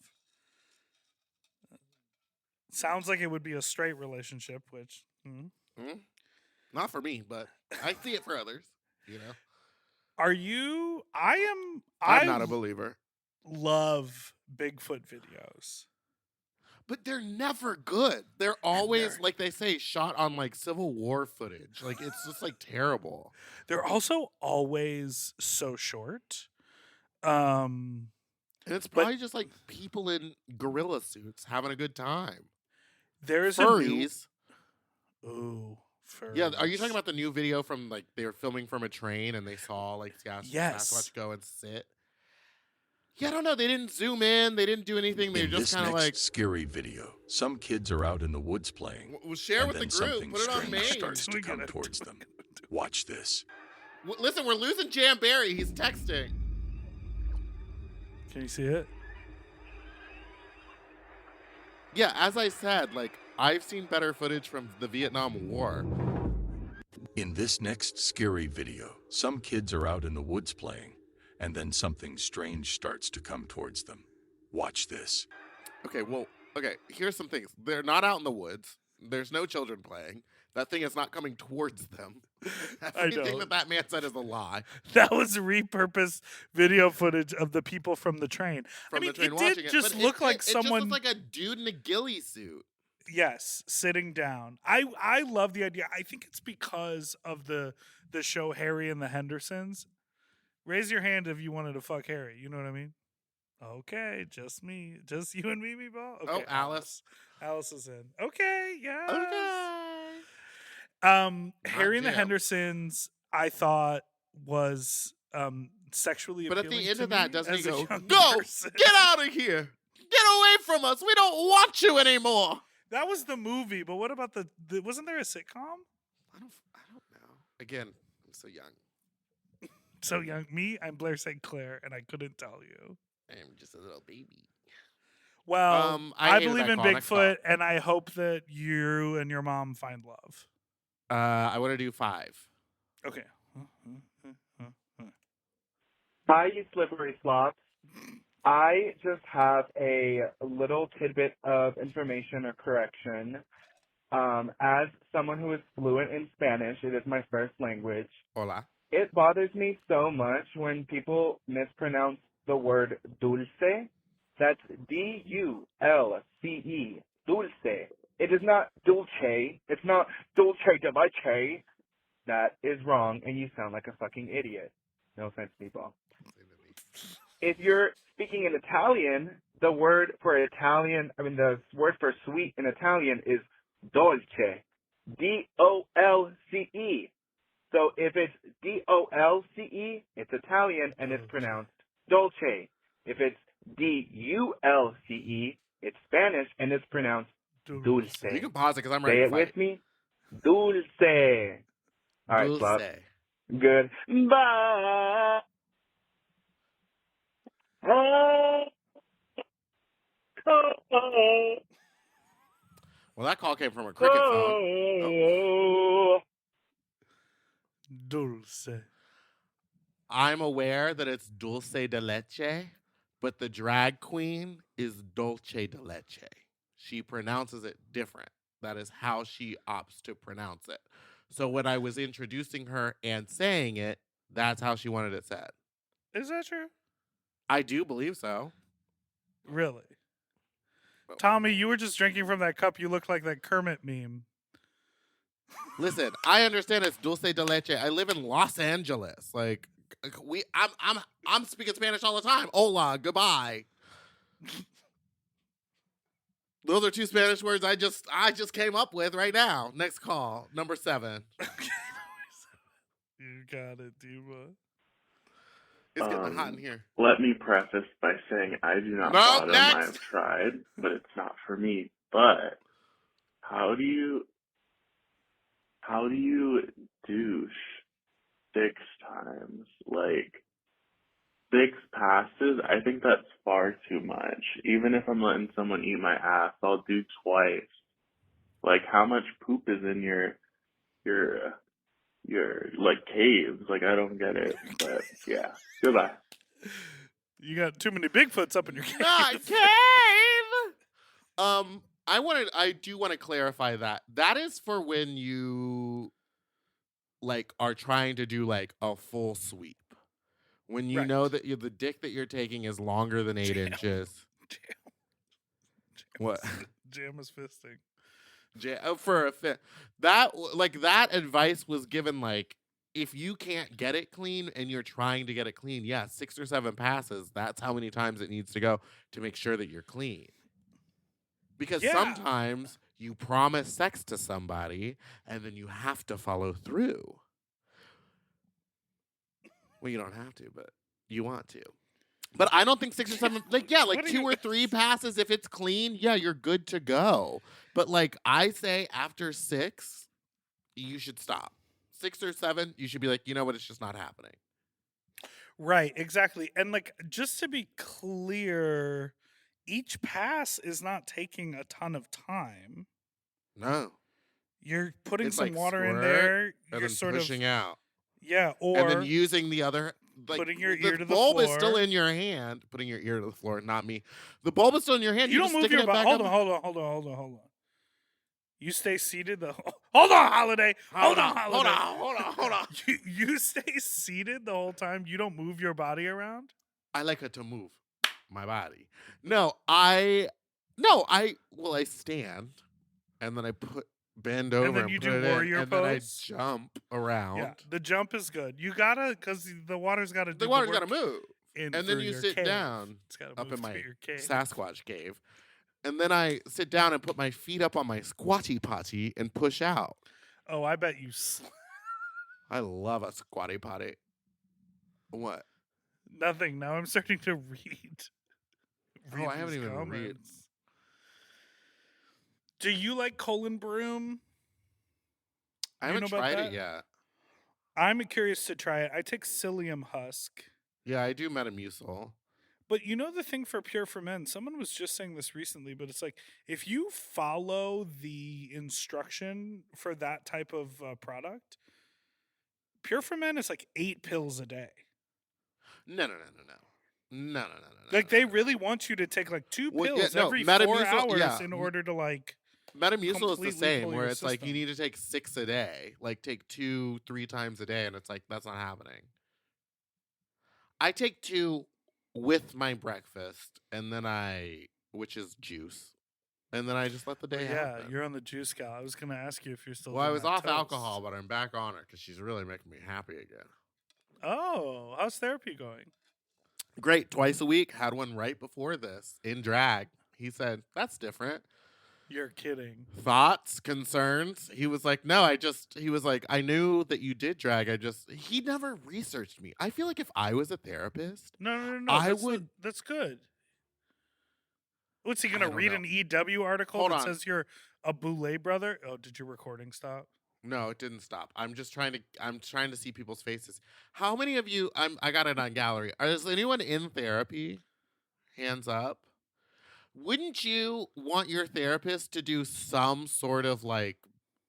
Sounds like it would be a straight relationship, which Not for me, but I see it for others. You know, are you? I'm not a believer. Love Bigfoot videos. But they're never good. They're always, like they say, shot on like Civil War footage. Like it's just like terrible. They're also always so short. And it's probably just like people in gorilla suits having a good time. There's Furries. Ooh, furries. Yeah, are you talking about the new video from like they were filming from a train and they saw like Yes. Sasquatch go and sit? Yeah, I don't know. They didn't zoom in. They didn't do anything. They In just this kind of next like scary video, some kids are out in the woods playing, We'll share and with the then group. something Put it on strange main. starts to We come gotta towards do them. Watch this. Listen, we're losing Jamberry. He's texting. Can you see it? Yeah, as I said, like I've seen better footage from the Vietnam War. In this next scary video, some kids are out in the woods playing, and then something strange starts to come towards them. Watch this. Okay, here's some things. They're not out in the woods. There's no children playing. That thing is not coming towards them. Everything know. that man said is a lie. That was repurposed video footage of the people from the train. From I mean, the train it watching did it. just but look like it someone. just looked like a dude in a ghillie suit. Yes, sitting down. I love the idea. I think it's because of the show Harry and the Hendersons. Raise your hand if you wanted to fuck Harry. You know what I mean? Okay, just me. Just you and me, Meatball? Okay, Alice. Alice is in. Okay, yes. Okay. Harry and the Jim. Hendersons, I thought was sexually But at appealing the end to of that, me doesn't he as a go, young go, person." get out of here. Get away from us. We don't want you anymore. That was the movie, but what about the wasn't there a sitcom? I don't know. Again, I'm so young. So young. Me, I'm Blair St. Clair, and I couldn't tell you. I'm just a little baby. Well, I I hated believe that in call. Next call. Bigfoot, and I hope that you and your mom find love. I want to do 5. Okay. Hi, you slippery sloths. I just have a little tidbit of information or correction. As someone who is fluent in Spanish, it is my first language. Hola. It bothers me so much when people mispronounce the word dulce. That's D-U-L-C-E, dulce. It is not dulce. It's not dulce de leche. That is wrong, and you sound like a fucking idiot. No offense, people. If you're speaking in Italian, the word for sweet in Italian is dolce. D-O-L-C-E. So if it's D-O-L-C-E, it's Italian and it's pronounced dolce. If it's D-U-L-C-E, it's Spanish and it's pronounced dulce. You can pause it because I'm Say ready to it fight. with me. Dulce. All right, Dulce. Fluff. Good. Bye. Well, that call came from a cricket phone. Oh. Dulce. I'm aware that it's dulce de leche, but the drag queen is dolce de leche. She pronounces it different. That is how she opts to pronounce it. So when I was introducing her and saying it, that's how she wanted it said. Is that true? I do believe so. Really? Tommy, you were just drinking from that cup. You look like that Kermit meme. Listen, I understand it's dulce de leche. I live in Los Angeles. Like I'm speaking Spanish all the time. Hola, goodbye. Those are 2 Spanish words I just came up with right now. Next call, number 7. You got it, Diva. It's getting hot in here. Let me preface by saying I do not No, bottom. next! I have tried, but it's not for me. But how do you douche 6 times? Like 6 passes? I think that's far too much. Even if I'm letting someone eat my ass, I'll do twice. Like how much poop is in your like caves? Like I don't get it. But yeah. Goodbye. You got too many Bigfoots up in your cave. Not cave. I do want to clarify that. That is for when you like are trying to do like a full sweep. When you know that the dick that you're taking is longer than 8 inches. What? Jam is fisting. For a fit. That advice was given like if you can't get it clean and you're trying to get it clean, 6 or 7 passes, that's how many times it needs to go to make sure that you're clean. Because sometimes you promise sex to somebody and then you have to follow through. Well, you don't have to, but you want to. But I don't think 6 or 7, like 2 or 3 passes, if it's clean, you're good to go. But like I say after 6, you should stop. 6 or 7, you should be like, you know what, it's just not happening. Right, exactly. And like, just to be clear, each pass is not taking a ton of time. No. You're putting it's some like water in squirt, there. and You're then sort pushing of out. Yeah, or and then using the other, like putting your ear to the bulb floor. is still in your hand. Putting your ear to the floor, not me. The bulb is still in your hand. You You're don't just move your sticking it body. back Hold on. You stay seated. Hold on, Holiday. Hold on, Holiday. You stay seated the whole time. You don't move your body around. I like it to move my body. I stand and then I bend over And then you put do it in, warrior and pose. then I jump around. Yeah, the jump is good. You gotta, because the water's got to. The water's got to move, and then you sit down up in my your cave. Sasquatch cave, and then I sit down and put my feet up on my squatty potty and push out. Oh, I bet you. I love a squatty potty. What? Nothing. Now I'm starting to read. I haven't even read. Do you like colon broom? I haven't tried it yet. I'm curious to try it. I take psyllium husk. Yeah, I do Metamucil. But you know the thing for Pure for Men, someone was just saying this recently, but it's like if you follow the instruction for that type of product, Pure for Men is like 8 pills a day. No. Like they really want you to take like 2 Well, pills yeah, no, every 4 Metamucil, hours yeah. in order to like Metamucil is the completely same, pull where your it's like you system. need to take 6 a day, like take 2-3 times a day, and it's like that's not happening. I take 2 with my breakfast, and then which is juice, and then I just let the day Yeah, happen. you're on the juice gal. I was gonna ask you if you're still. Well, I doing was that off toast. alcohol, but I'm back on it because she's really making me happy again. Oh, how's therapy going? Great, twice a week. Had one right before this in drag. He said, "That's different." You're kidding. Thoughts, concerns? He was like, "No, he was like, I knew that you did drag. He never researched me. I feel like if I was a therapist, No. I that's would- That's good. What's he I gonna don't read know. an EW article Hold that on. says you're a Boulay brother? Oh, did your recording stop? No, it didn't stop. I'm trying to see people's faces. How many of you, I got it on gallery. Is anyone in therapy? Hands up. Wouldn't you want your therapist to do some sort of like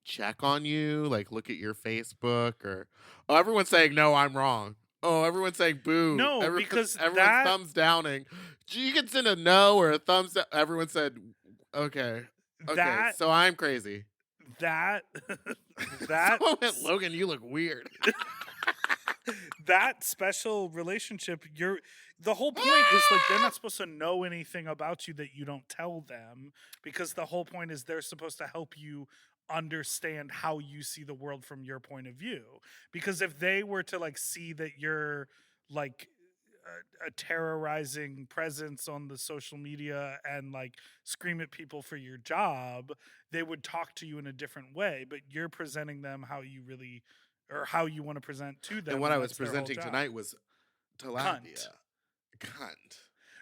check on you, like look at your Facebook oh, everyone's saying no, I'm wrong. Oh, everyone's saying boo. No, because everyone's that- thumbs downing. You can send a no or a thumbs up. Everyone said okay. Okay, so I'm crazy. That Someone went, Logan, you look weird. that special relationship, the whole point is like they're not supposed to know anything about you that you don't tell them, because the whole point is they're supposed to help you understand how you see the world from your point of view. Because if they were to like see that you're like a terrorizing presence on the social media and like scream at people for your job, they would talk to you in a different way, but you're presenting them how you really or how you want to present to them. And what I was that's their whole presenting job. tonight was tilapia. Cunt.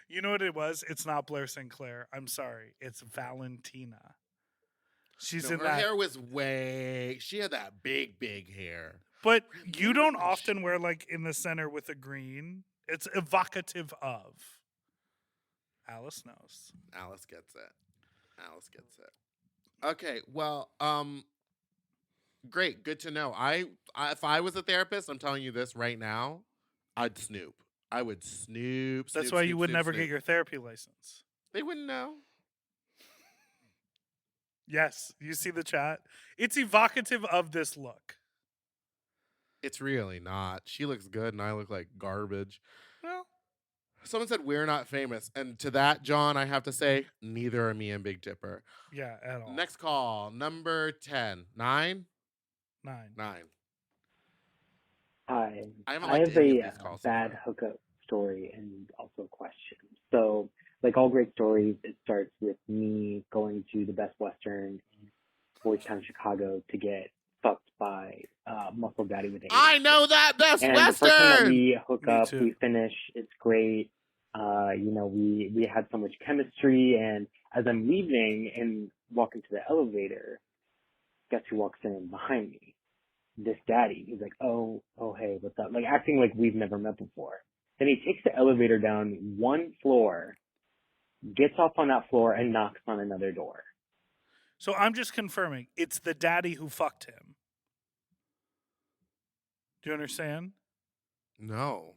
You know what it was? It's not Blair Sinclair. I'm sorry. It's Valentina. She's No, in her that. hair was she had that big hair. But you don't often wear like in the center with a green. It's evocative of. Alice knows. Alice gets it. Okay, well, great, good to know. If I was a therapist, I'm telling you this right now, I'd snoop. I would snoop. That's why you would never get your therapy license. They wouldn't know. Yes, you see the chat. It's evocative of this look. It's really not. She looks good, and I look like garbage. Well, someone said we're not famous, and to that, John, I have to say neither are me and Big Dipper. Yeah, at all. Next call, number 10. 9? 9. Hi. I haven't I liked have any of a these calls so bad far. hookup story and also a question. So, like all great stories, it starts with me going to the Best Western in Boys Town, Chicago to get fucked by Muscle Daddy with a I know that Best and Western! the first time that we hook Me up, too. we finish, it's great. We had so much chemistry, and as I'm leaving and walking to the elevator, guess who walks in behind me? This daddy. He's like, oh, hey, what's up? Like acting like we've never met before. Then he takes the elevator down one floor, gets off on that floor, and knocks on another door. So I'm just confirming. It's the daddy who fucked him. Do you understand? No.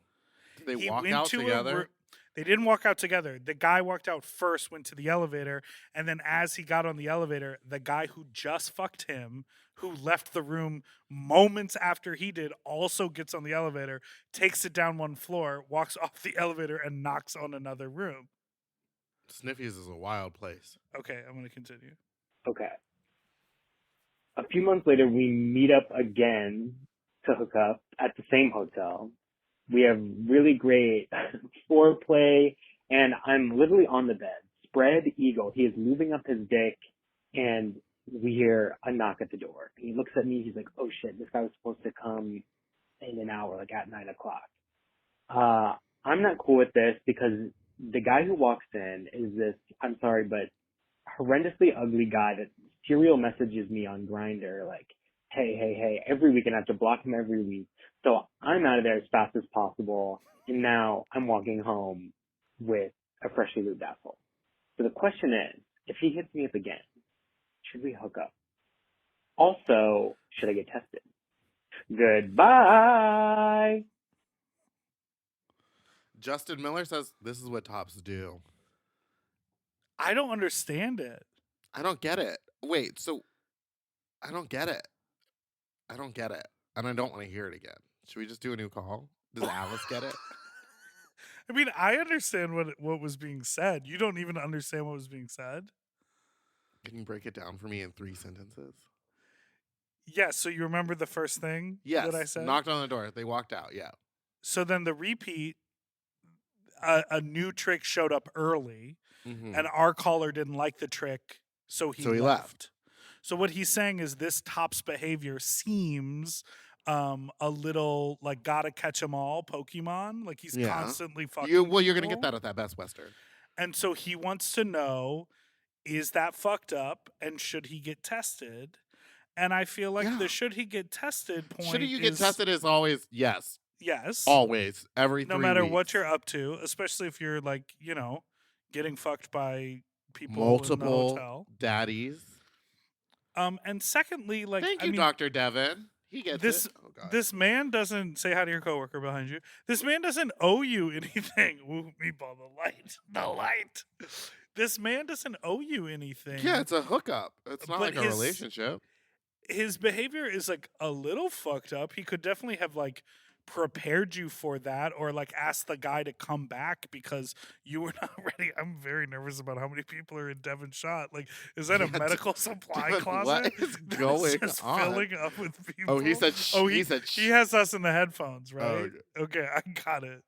Did they He walk went out to a together? They didn't walk out together. The guy walked out first, went to the elevator, and then as he got on the elevator, the guy who just fucked him, who left the room moments after he did, also gets on the elevator, takes it down one floor, walks off the elevator, and knocks on another room. Sniffies is a wild place. Okay, I'm going to continue. Okay. A few months later, we meet up again to hook up at the same hotel. We have really great foreplay, and I'm literally on the bed, spread eagle. He is moving up his dick, and we hear a knock at the door. He looks at me. He's like, "Oh shit, this guy was supposed to come in an hour, like at 9 o'clock." I'm not cool with this because the guy who walks in is this, I'm sorry, but horrendously ugly guy that serial messages me on Grindr like hey, every weekend I have to block him every week. So I'm out of there as fast as possible. And now I'm walking home with a freshly lubed asshole. So the question is, if he hits me up again, should we hook up? Also, should I get tested? Goodbye. Justin Miller says this is what tops do. I don't understand it. I don't get it. Wait, so I don't get it. I don't get it. And I don't want to hear it again. Should we just do a new call? Does Alice get it? I mean, I understand what was being said. You don't even understand what was being said? Can you break it down for me in 3 sentences? Yes, so you remember the first thing Yes. that I said? Knocked on the door. They walked out. Yeah. So then the repeat, a new trick showed up early, and our caller didn't like the trick, so he left. So what he's saying is this top's behavior seems a little like gotta catch 'em all Pokemon. Like he's constantly fucking You're going to people. get that at that Best Western. And so he wants to know, is that fucked up, and should he get tested? And I feel like the should he get tested point Should you get tested is always yes. Yes. Always. Every 3 No matter weeks. what you're up to, especially if you're like, you know, getting fucked by people in the Multiple hotel. daddies. And secondly, like Thank I you, mean, Dr. Devin. He gets this it. Oh, God. this man doesn't say hi to your coworker behind you. This man doesn't owe you anything. Ooh, meatball, the light. This man doesn't owe you anything. Yeah, it's a hookup. It's not But like a relationship. His behavior is like a little fucked up. He could definitely have like prepared you for that, or like asked the guy to come back because you were not ready. I'm very nervous about how many people are in Devon Shot. Like, is that a medical supply Devin, closet? what is going just on? filling up with people. Oh, he said. He has us in the headphones, right? Oh, okay, I got it.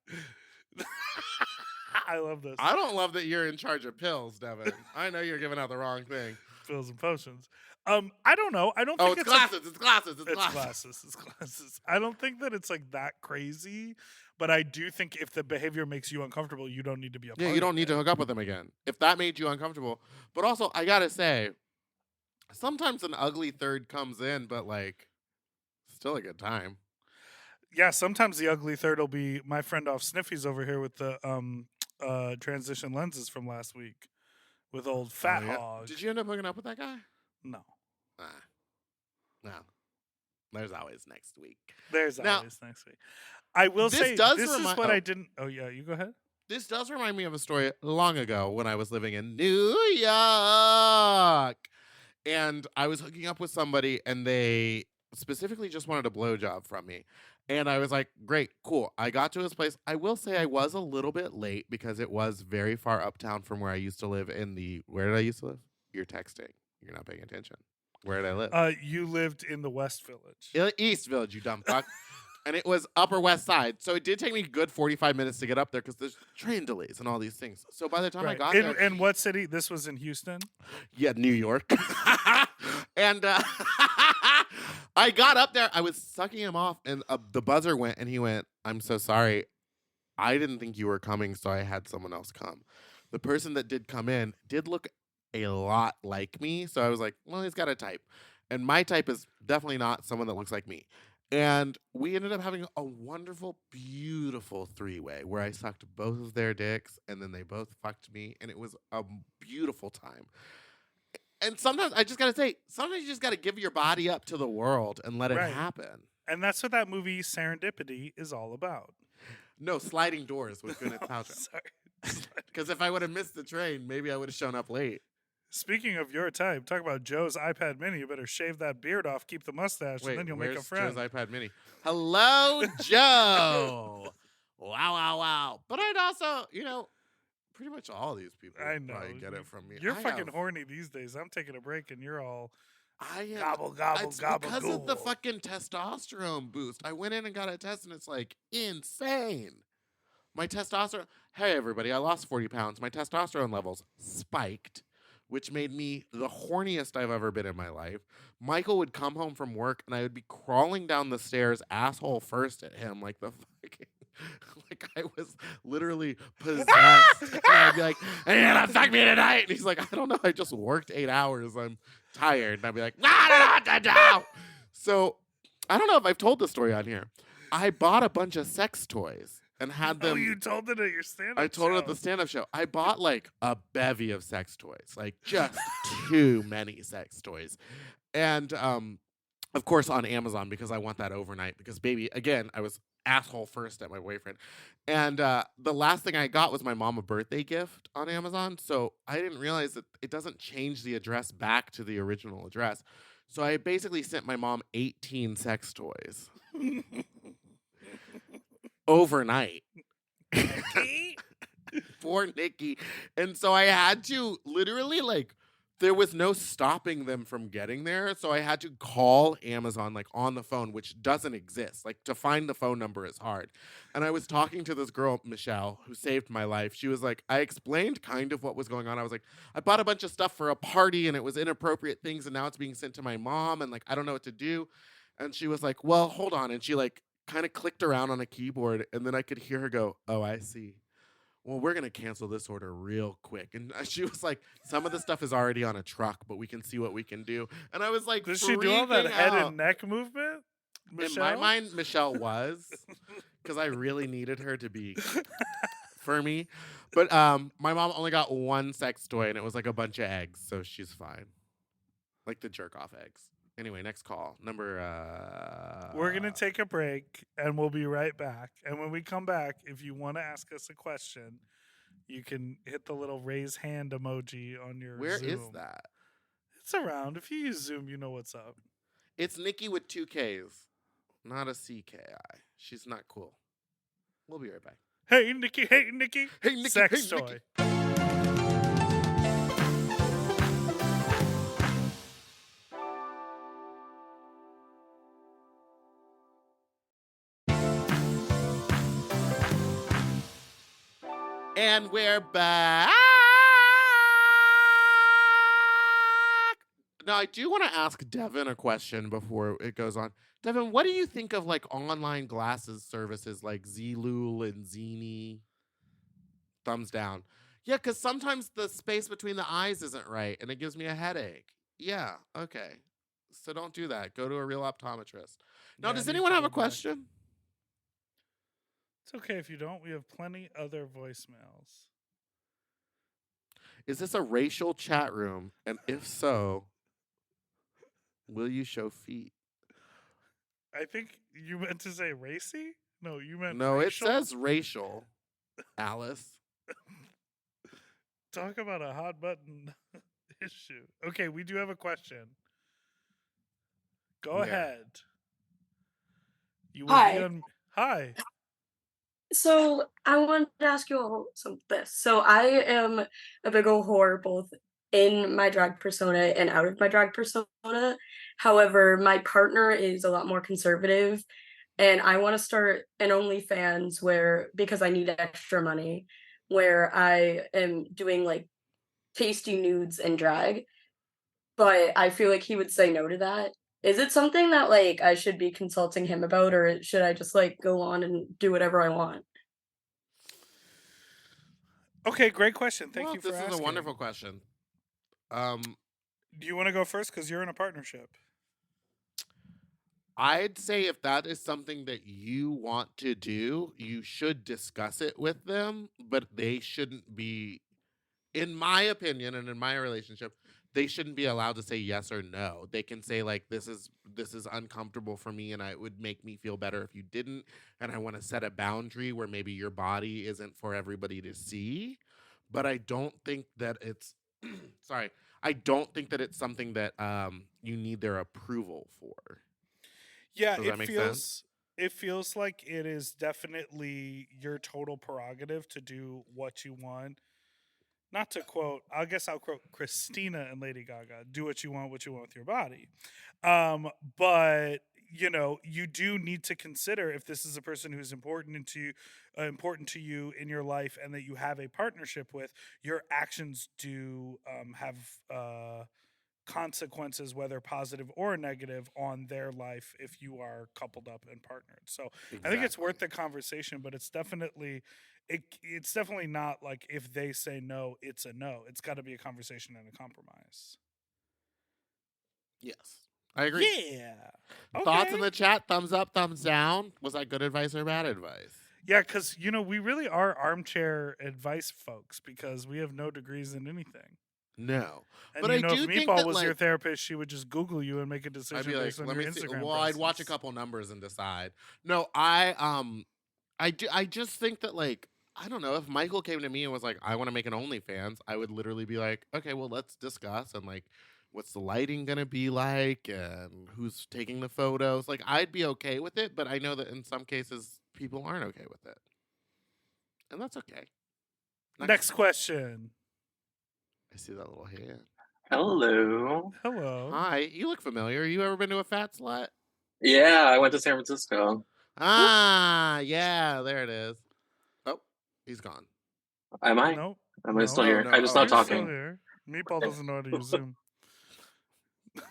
I love this. I don't love that you're in charge of pills, Devin. I know you're giving out the wrong thing. Pills and potions. I don't know. I don't think it's like, glasses. It's glasses. It's glasses. I don't think that it's like that crazy, but I do think if the behavior makes you uncomfortable, you don't need to be a part you don't need to hook up with him again. If that made you uncomfortable. But also, I gotta say, sometimes an ugly third comes in, but like, still a good time. Yeah, sometimes the ugly third will be my friend off Sniffy's over here with the transition lenses from last week with old Fat Hog. Did you end up hooking up with that guy? No. No. There's always next week. There's always next week. I will say this is what I didn't. Oh yeah, you go ahead. This does remind me of a story long ago when I was living in New York, and I was hooking up with somebody, and they specifically just wanted a blowjob from me. And I was like, great, cool. I got to his place. I will say I was a little bit late because it was very far uptown from where I used to live where did I used to live? You're texting. You're not paying attention. Where did I live? You lived in the West Village. East Village, you dumb fuck. And it was Upper West Side. So it did take me a good 45 minutes to get up there because there's train delays and all these things. So by the time I got there. And what city? This was in Houston? Yeah, New York. And I got up there. I was sucking him off, and the buzzer went, and he went, "I'm so sorry. I didn't think you were coming, so I had someone else come." The person that did come in did look a lot like me, so I was like, well, he's got a type. And my type is definitely not someone that looks like me. And we ended up having a wonderful, beautiful three-way where I sucked both of their dicks, and then they both fucked me, and it was a beautiful time. And sometimes, I just got to say, sometimes you just got to give your body up to the world and let it happen. And that's what that movie Serendipity is all about. No, Sliding Doors with Gwyneth Paltrow. Sorry. Because if I would have missed the train, maybe I would have shown up late. Speaking of your type, talk about Joe's iPad Mini. You better shave that beard off, keep the mustache, and then you'll make a friend. Joe's iPad Mini? Hello, Joe. Wow. But I'd also, pretty much all these people probably get it from me. You're fucking horny these days. I'm taking a break, and you're all gobble. It's because of the fucking testosterone boost. I went in and got a test, and it's like insane. My testosterone. Hey, everybody, I lost 40 pounds. My testosterone levels spiked, which made me the horniest I've ever been in my life. Michael would come home from work, and I would be crawling down the stairs, asshole first at him, like the fucking, like I was literally possessed. And I'd be like, "Are you gonna fuck me tonight?" And he's like, "I don't know. I just worked 8 hours. I'm tired." And I'd be like, "No." So I don't know if I've told the story on here. I bought a bunch of sex toys and had them. Oh, you told it at your stand-up I told show. it at the stand-up show. I bought like a bevy of sex toys, like just too many sex toys, and of course on Amazon because I want that overnight. Because baby, again, I was asshole first at my boyfriend, and the last thing I got was my mom a birthday gift on Amazon. So I didn't realize that it doesn't change the address back to the original address. So I basically sent my mom 18 sex toys overnight. For Nikki. And so I had to literally there was no stopping them from getting there. So I had to call Amazon on the phone, which doesn't exist. To find the phone number is hard. And I was talking to this girl, Michelle, who saved my life. She was like, I explained kind of what was going on. I was like, I bought a bunch of stuff for a party and it was inappropriate things. And now it's being sent to my mom. And I don't know what to do. And she was like, well, hold on. And she kind of clicked around on a keyboard. And then I could hear her go, oh, I see. Well, we're going to cancel this order real quick. And she was like, some of the stuff is already on a truck, but we can see what we can do. And I was like, Does she do all that head out. and neck movement? Michelle? In my mind, Michelle was, because I really needed her to be for me. But my mom only got one sex toy, and it was a bunch of eggs, so she's fine. The jerk-off eggs. Anyway, next call. We're going to take a break, and we'll be right back. And when we come back, if you want to ask us a question, you can hit the little raise hand emoji on your Where Zoom. is that? It's around. If you use Zoom, you know what's up. It's Nikki with 2 Ks, not a CKI. She's not cool. We'll be right back. Hey, Nikki. Hey, Nikki. Hey, Nikki. Sex hey, toy. Nikki. And we're back. Now, I do want to ask Devin a question before it goes on. Devin, what do you think of online glasses services like Zlul and Zini? Thumbs down. Yeah, because sometimes the space between the eyes isn't right, and it gives me a headache. Yeah, okay. So don't do that. Go to a real optometrist. Now, does anyone have a question? It's okay if you don't. We have plenty other voicemails. Is this a racial chat room? And if so, will you show feet? I think you meant to say racy? No, you meant No, racial? it says racial, Alice. Talk about a hot button issue. Okay, we do have a question. Go ahead. You will Hi. be on. Hi. So I wanted to ask you all this. So I am a big old whore, both in my drag persona and out of my drag persona. However, my partner is a lot more conservative, and I want to start an OnlyFans because I need extra money, where I am doing tasty nudes and drag. But I feel like he would say no to that. Is it something that I should be consulting him about, or should I just go on and do whatever I want? Okay, great question. Thank you for asking. This is a wonderful question. Do you want to go first because you're in a partnership? I'd say if that is something that you want to do, you should discuss it with them, but they shouldn't be, in my opinion and in my relationship, they shouldn't be allowed to say yes or no. They can say this is uncomfortable for me and it would make me feel better if you didn't, and I want to set a boundary where maybe your body isn't for everybody to see. But I don't think that it's sorry. I don't think that it's something that you need their approval for. Yeah, Does that make sense? It feels like it is definitely your total prerogative to do what you want. Not to quote, I guess I'll quote Christina and Lady Gaga, do what you want with your body. But, you do need to consider if this is a person who's important to you in your life and that you have a partnership with, your actions do have consequences, whether positive or negative, on their life if you are coupled up and partnered. So exactly. I think it's worth the conversation, but it's definitely not if they say no, it's a no. It's got to be a conversation and a compromise. Yes, I agree. Yeah. Thoughts in Okay. the chat? Thumbs up, thumbs down. Was that good advice or bad advice? Yeah, because, we really are armchair advice folks because we have no degrees in anything. No. And But I if do think Meatball that, was your like, therapist, she would just Google you and make a I'd decision be like, based on let your me see. Instagram Well, I'd watch a prices. couple numbers and decide. No, I just think that, like, I don't know, if Michael came to me and was like, I want to make an OnlyFans, I would literally be like, okay, well, let's discuss, and like, what's the lighting gonna be like, and who's taking the photos. Like, I'd be okay with it, but I know that in some cases people aren't okay with it, and that's okay. Next question. I see that little hand. Hello. Hello. Hi, you look familiar. You ever been to a fat slut? Yeah, I went to San Francisco. Ah, yeah, there it is. Oh, he's gone. Am I? Nope. Am I still No. here? Oh, I'm just no. not You're still talking. here. Meatball doesn't know how to use Zoom.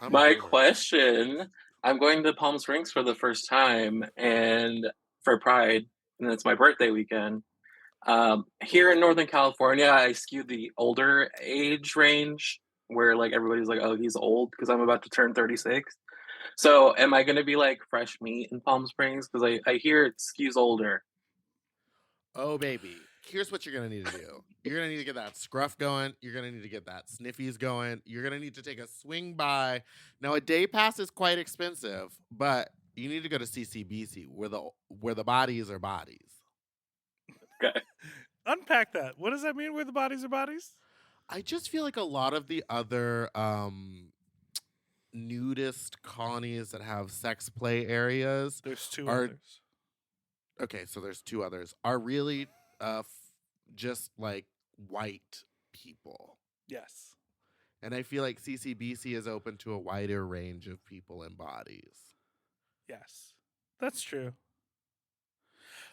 I'm My a boomer. question, I'm going to Palm Springs for the first time and for Pride, and it's my birthday weekend. Here in Northern California, I skew the older age range where like everybody's like, oh, he's old because I'm about to turn 36. So am I going to be like fresh meat in Palm Springs? Because I hear it skews older. Oh, baby. Here's what you're going to need to do. You're going to need to get that scruff going. You're going to need to get that sniffies going. You're going to need to take a swing by. Now, a day pass is quite expensive, but you need to go to CCBC where the bodies are bodies. Okay. Unpack that. What does that mean where the bodies are bodies? I just feel like a lot of the other nudist colonies that have sex play areas There's two are others. okay, so there's two others, are really just like white people. Yes. And I feel like CCBC is open to a wider range of people and bodies. Yes. That's true.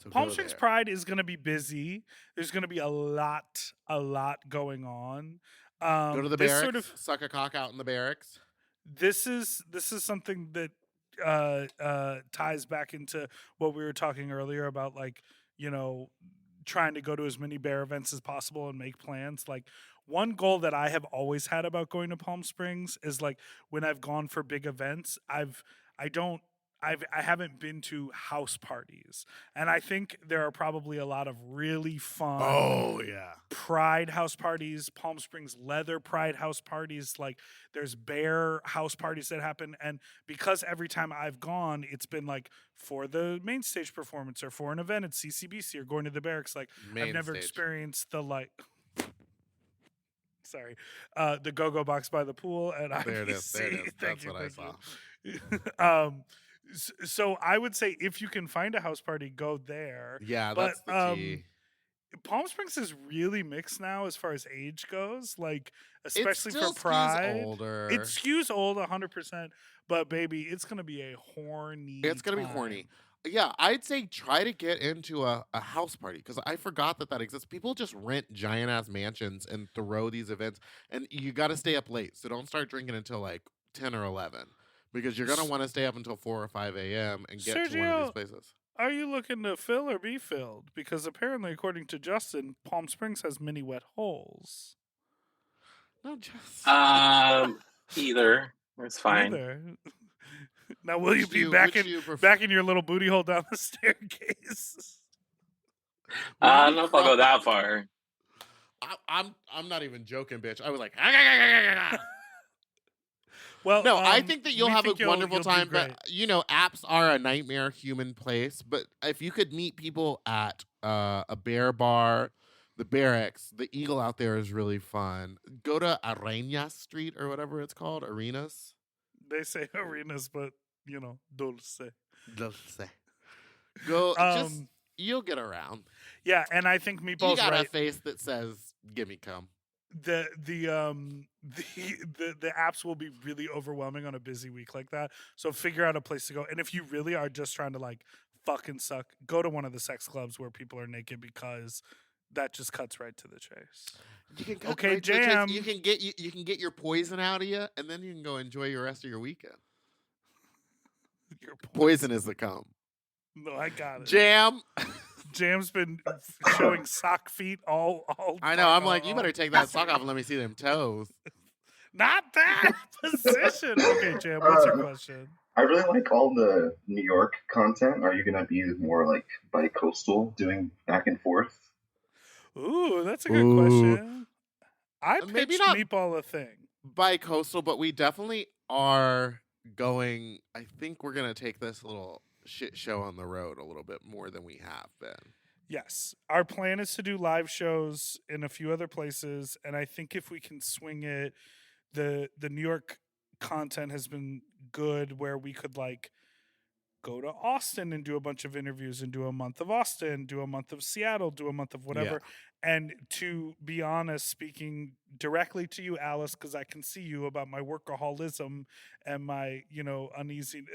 So Palm go Springs there. Pride is going to be busy. There's going to be a lot going on. Go to the this barracks, sort of suck a cock out in the barracks. this is something that ties back into what we were talking earlier about, like, trying to go to as many bear events as possible and make plans. Like, one goal that I have always had about going to Palm Springs is, like, when I've gone for big events, I haven't been to house parties. And I think there are probably a lot of really fun Oh, yeah. Pride house parties, Palm Springs leather Pride house parties. Like, there's bear house parties that happen. And because every time I've gone, it's been like for the main stage performance or for an event at CCBC or going to the barracks. Like, I've Main never stage. experienced the, like, sorry, the go-go box by the pool at IBC. There it is. There it is. Thank That's you, what I thank saw. you. So I would say if you can find a house party, go there. Yeah, But that's the key. Palm Springs is really mixed now as far as age goes. Like, It especially still for Pride, skews older. it skews old 100%. But baby, it's gonna be a horny. It's gonna be horny. Yeah, I'd say try to get into a house party because I forgot that exists. People just rent giant ass mansions and throw these events, and you got to stay up late. So don't start drinking until like 10 or 11 because you're gonna want to stay up until 4 or 5 a.m. and get to one of Sergio, these places. Are you looking to fill or be filled? Because apparently, according to Justin, Palm Springs has many wet holes. No, just Either. It's fine. Either. Now, will you Which be do- back which in do you prefer? back in your little booty hole down the staircase? I don't know if I'll go that far. I'm not even joking, bitch. I was like, Well, no, I think that you'll we have think a wonderful you'll do time. great. But apps are a nightmare human place. But if you could meet people at a bear bar, the barracks, the Eagle out there is really fun. Go to Arenas Street or whatever it's called, Arenas. They say arenas, but dulce. Dulce. Go, just Um, you'll get around. Yeah, and I think You Meatball's got right. a face that says, "Give me cum." The apps will be really overwhelming on a busy week like that. So figure out a place to go. And if you really are just trying to like fucking suck, go to one of the sex clubs where people are naked because that just cuts right to the chase. You can cut Okay, right to the chase. Jam. You can get your poison out of you, and then you can go enjoy your rest of your weekend. Your Poison is the cum. No, I got it. Jam. Jam's been showing sock feet all. I know. I'm like, you all- better take that sock off and let me see them toes. Not that position. Okay, Jam. What's your question? I really like all the New York content. Are you gonna be more like bi-coastal, doing back and forth? Ooh, that's a good Ooh. question. I Maybe pitched not Meatball a thing. bi-coastal, but we definitely are going. I think we're gonna take this little shit show on the road a little bit more than we have been. Yes. Our plan is to do live shows in a few other places, and I think if we can swing it, the New York content has been good where we could like go to Austin and do a bunch of interviews and do a month of Austin, do a month of Seattle, do a month of whatever. And to be honest, speaking directly to you, Alice, because I can see you about my workaholism and my, uneasy,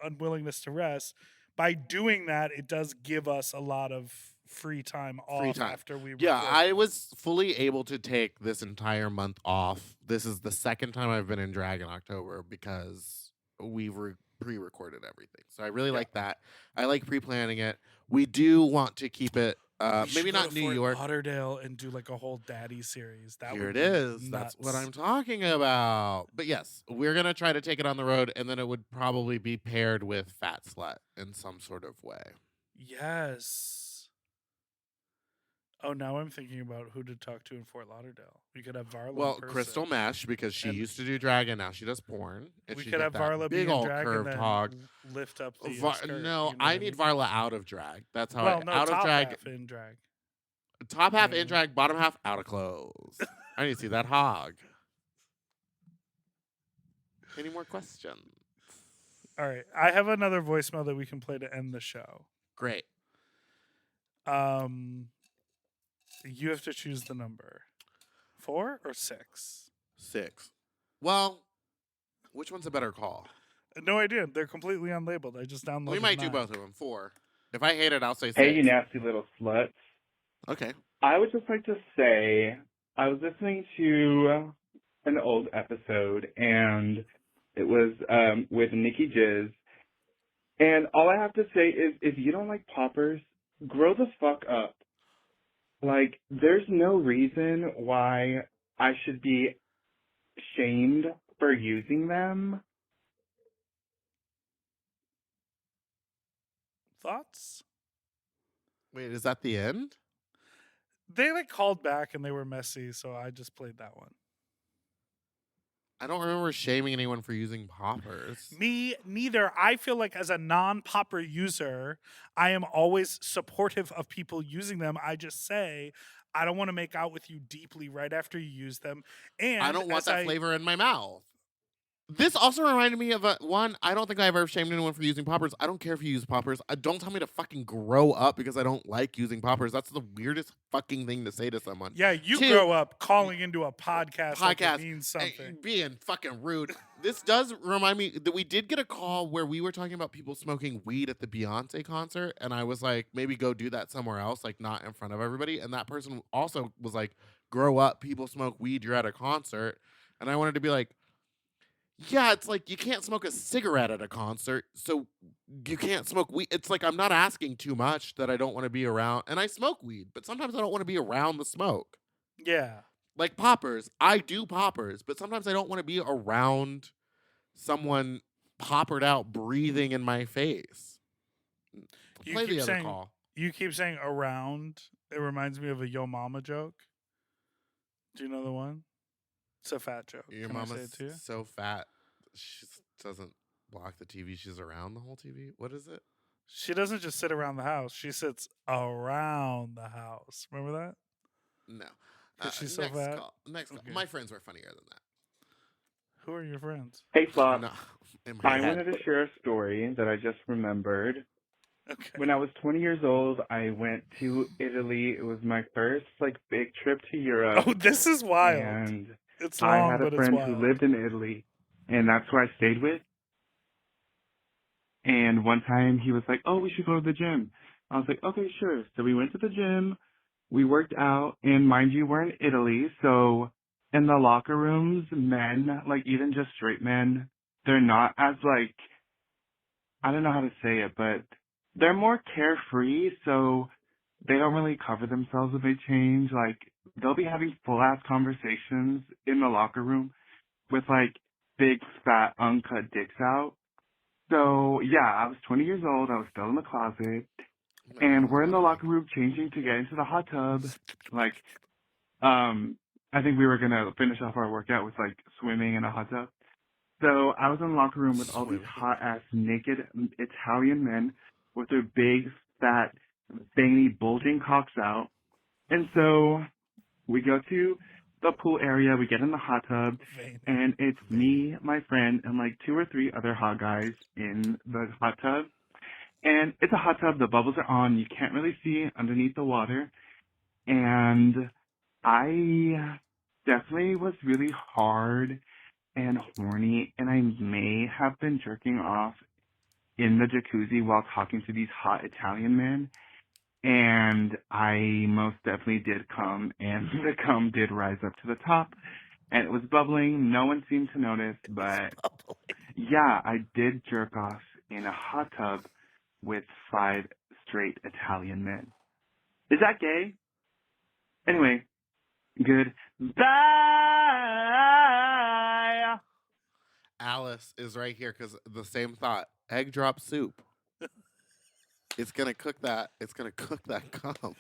unwillingness to rest. By doing that, it does give us a lot of free time off after we record. Yeah, I was fully able to take this entire month off. This is the second time I've been in drag in October because we've pre-recorded everything. So I really like that. I like pre-planning it. We do want to keep it maybe not New York. Lauderdale and do like a whole daddy series. Here it is. That's what I'm talking about. But yes, we're going to try to take it on the road, and then it would probably be paired with Fat Slut in some sort of way. Yes. Oh, now I'm thinking about who to talk to in Fort Lauderdale. We could have Varla. Well, Crystal Mesh, because she used to do drag and now she does porn. We could have Varla be in drag and then hog. lift up the skirt, No, I need Varla out of drag. That's how out of drag. Half in drag. Top half in drag, bottom half out of clothes. I need to see that hog. Any more questions? All right. I have another voicemail that we can play to end the show. Great. You have to choose the number. 4 or 6? 6. Well, which one's a better call? No idea. They're completely unlabeled. I just downloaded. We might do both of them. 4. If I hate it, I'll say 6. Hey, you nasty little sluts. Okay. I would just like to say I was listening to an old episode, and it was with Nikki Jizz. And all I have to say is, if you don't like poppers, grow the fuck up. Like, there's no reason why I should be shamed for using them. Thoughts? Wait, is that the end? They called back and they were messy, so I just played that one. I don't remember shaming anyone for using poppers. Me neither. I feel like as a non-popper user, I am always supportive of people using them. I just say, I don't want to make out with you deeply right after you use them. And I don't want that flavor in my mouth. This also reminded me of one. I don't think I've ever shamed anyone for using poppers. I don't care if you use poppers. Don't tell me to fucking grow up because I don't like using poppers. That's the weirdest fucking thing to say to someone. Yeah, you grow up calling into a podcast like it means something. Being fucking rude. This does remind me that we did get a call where we were talking about people smoking weed at the Beyonce concert. And I was like, maybe go do that somewhere else, like not in front of everybody. And that person also was like, grow up. People smoke weed. You're at a concert. And I wanted to be like, yeah, it's like you can't smoke a cigarette at a concert, so you can't smoke weed. It's like I'm not asking too much that I don't want to be around. And I smoke weed, but sometimes I don't want to be around the smoke. Yeah. Like poppers. I do poppers, but sometimes I don't want to be around someone poppered out breathing in my face. Play the other call. You keep saying around. It reminds me of a Yo Mama joke. Do you know the one? It's a fat joke. Your mama's so fat, she doesn't block the TV. She's around the whole TV. What is it? She doesn't just sit around the house. She sits around the house. Remember that? No. Because she's so fat? Next call. My friends were funnier than that. Who are your friends? Hey, Flop. No, I wanted to share a story that I just remembered. Okay. When I was 20 years old, I went to Italy. It was my first, big trip to Europe. Oh, this is wild. And it's long, I had but a friend it's wild. who lived in Italy, and that's who I stayed with. And one time he was like, oh, we should go to the gym. I was like, okay, sure. So we went to the gym. We worked out. And mind you, we're in Italy. So in the locker rooms, men, even just straight men, they're not as, I don't know how to say it, but they're more carefree. So they don't really cover themselves when they change. They'll be having full-ass conversations in the locker room with, big, fat, uncut dicks out. So yeah, I was 20 years old. I was still in the closet, and we're in the locker room changing to get into the hot tub. Like, I think we were gonna finish off our workout with like swimming in a hot tub. So I was in the locker room with all these hot ass naked Italian men with their big, fat, veiny, bulging cocks out. And so we go to the pool area, we get in the hot tub, and it's me, my friend, and like 2 or 3 other hot guys in the hot tub. And it's a hot tub, the bubbles are on, you can't really see underneath the water. And I definitely was really hard and horny, and I may have been jerking off in the jacuzzi while talking to these hot Italian men. And I most definitely did come, and the cum did rise up to the top, and it was bubbling. No one seemed to notice, but yeah, I did jerk off in a hot tub with 5 straight Italian men. Is that gay? Anyway, good. Bye! Alice is right here because the same thought. Egg drop soup. It's gonna cook that. It's gonna cook that cum.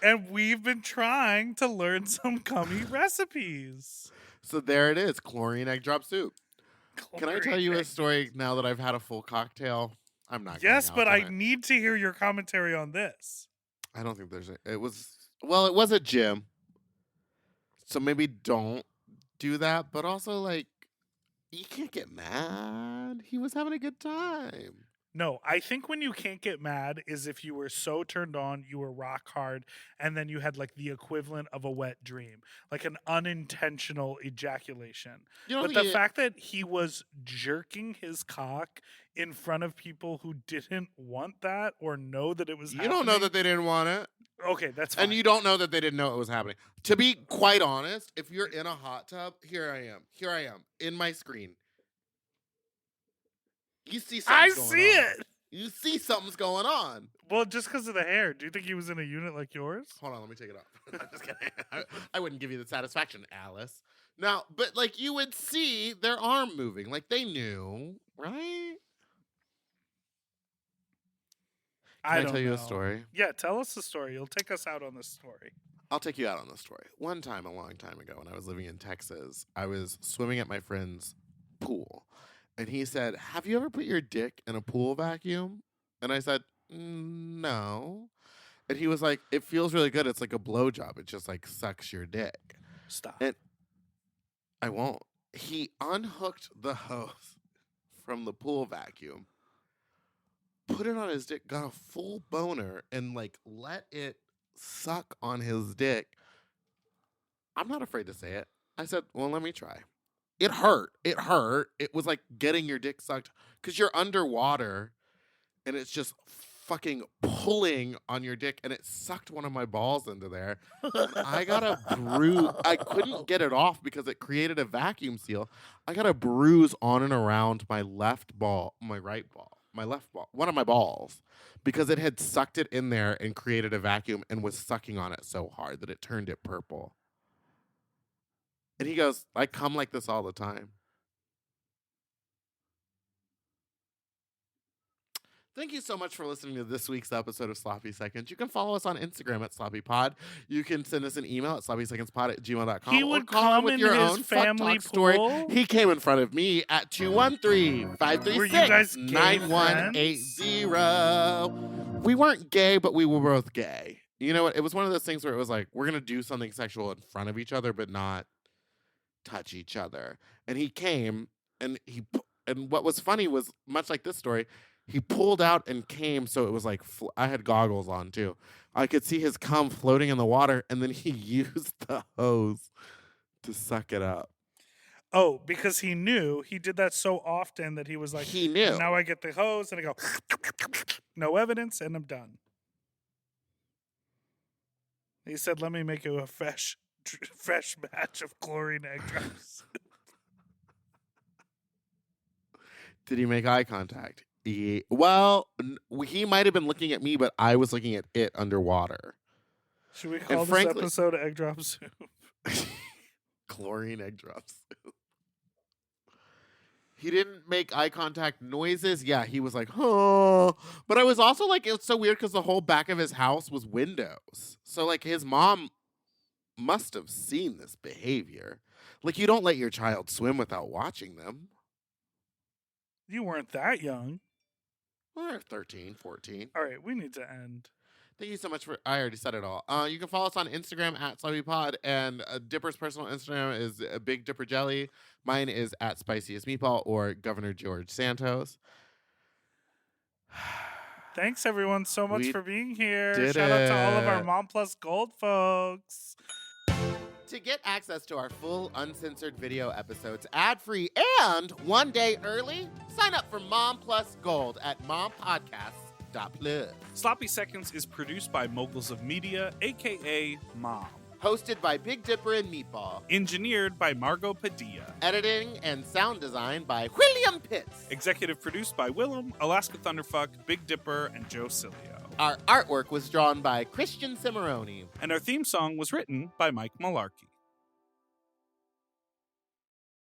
And we've been trying to learn some cummy recipes. So there it is, chlorine egg drop soup. Can I tell you a story now that I've had a full cocktail? I'm not. Yes, but I tonight. need to hear your commentary on this. I don't think there's a. It was a gym. So maybe don't do that. But also, like, you can't get mad. He was having a good time. No, I think when you can't get mad is if you were so turned on, you were rock hard, and then you had like the equivalent of a wet dream, like an unintentional ejaculation. But the fact that he was jerking his cock in front of people who didn't want that or know that it was happening. You don't know that they didn't want it. Okay, that's fine. And you don't know that they didn't know it was happening. To be quite honest, if you're in a hot tub, here I am in my screen. You see something going on. it. You see something's going on. Well, just because of the hair. Do you think he was in a unit like yours? Hold on, let me take it off. I'm just kidding. I wouldn't give you the satisfaction, Alice. Now, but like you would see their arm moving. Like they knew, right? Can I tell you a story? Yeah, tell us the story. You'll take us out on this story. I'll take you out on this story. One time, a long time ago, when I was living in Texas, I was swimming at my friend's pool. And he said, "Have you ever put your dick in a pool vacuum?" And I said, "No." And he was like, "It feels really good. It's like a blowjob. It just like sucks your dick." Stop. And I won't. He unhooked the hose from the pool vacuum, put it on his dick, got a full boner, and like let it suck on his dick. I'm not afraid to say it. I said, "Well, let me try." It hurt. It hurt. It was like getting your dick sucked because you're underwater and it's just fucking pulling on your dick, and it sucked one of my balls into there. And I got a bruise. I couldn't get it off because it created a vacuum seal. I got a bruise on and around my left ball, my right ball, my left ball, one of my balls, because it had sucked it in there and created a vacuum and was sucking on it so hard that it turned it purple. And he goes, "I come like this all the time." Thank you so much for listening to this week's episode of Sloppy Seconds. You can follow us on Instagram at SloppyPod. You can send us an email at sloppysecondspod@gmail.com. He would come with in your his own family fuck talk story. pool? He came in front of me at 213-536-9180. We weren't gay, but we were both gay. You know what? It was one of those things where it was like, we're going to do something sexual in front of each other, but not touch each other. And he came, and what was funny was, much like this story, he pulled out and came, so it was like I had goggles on too. I could see his cum floating in the water, and then he used the hose to suck it up. Oh, because he knew. He did that so often that he was like, he knew. Now I get the hose and I go, no evidence, and I'm done. He said, "Let me make you a fresh batch of chlorine egg drops." Did he make eye contact? Well, he might have been looking at me, but I was looking at it underwater. Should we call this episode Egg Drop Soup? Chlorine egg drop soup. He didn't make eye contact noises. Yeah, he was like, oh. But I was also like, it was so weird because the whole back of his house was windows. So, like, his mom must have seen this behavior. Like, you don't let your child swim without watching them. You weren't that young. Well, they're 13, 14. All right, we need to end. Thank you so much for. I already said it all. You can follow us on Instagram at SlumyPod, and Dipper's personal Instagram is Big Dipper Jelly. Mine is at Spiciest Meatball or Governor George Santos. Thanks everyone so much We for being here. did Shout out to all of our it. Mom Plus Gold folks. To get access to our full uncensored video episodes ad-free and one day early, sign up for Mom Plus Gold at mompodcasts.plus. Sloppy Seconds is produced by Moguls of Media, aka Mom. Hosted by Big Dipper and Meatball. Engineered by Margot Padilla. Editing and sound design by William Pitts. Executive produced by Willem, Alaska Thunderfuck, Big Dipper, and Joe Cilio. Our artwork was drawn by Christian Cimarroni. And our theme song was written by Mike Malarkey.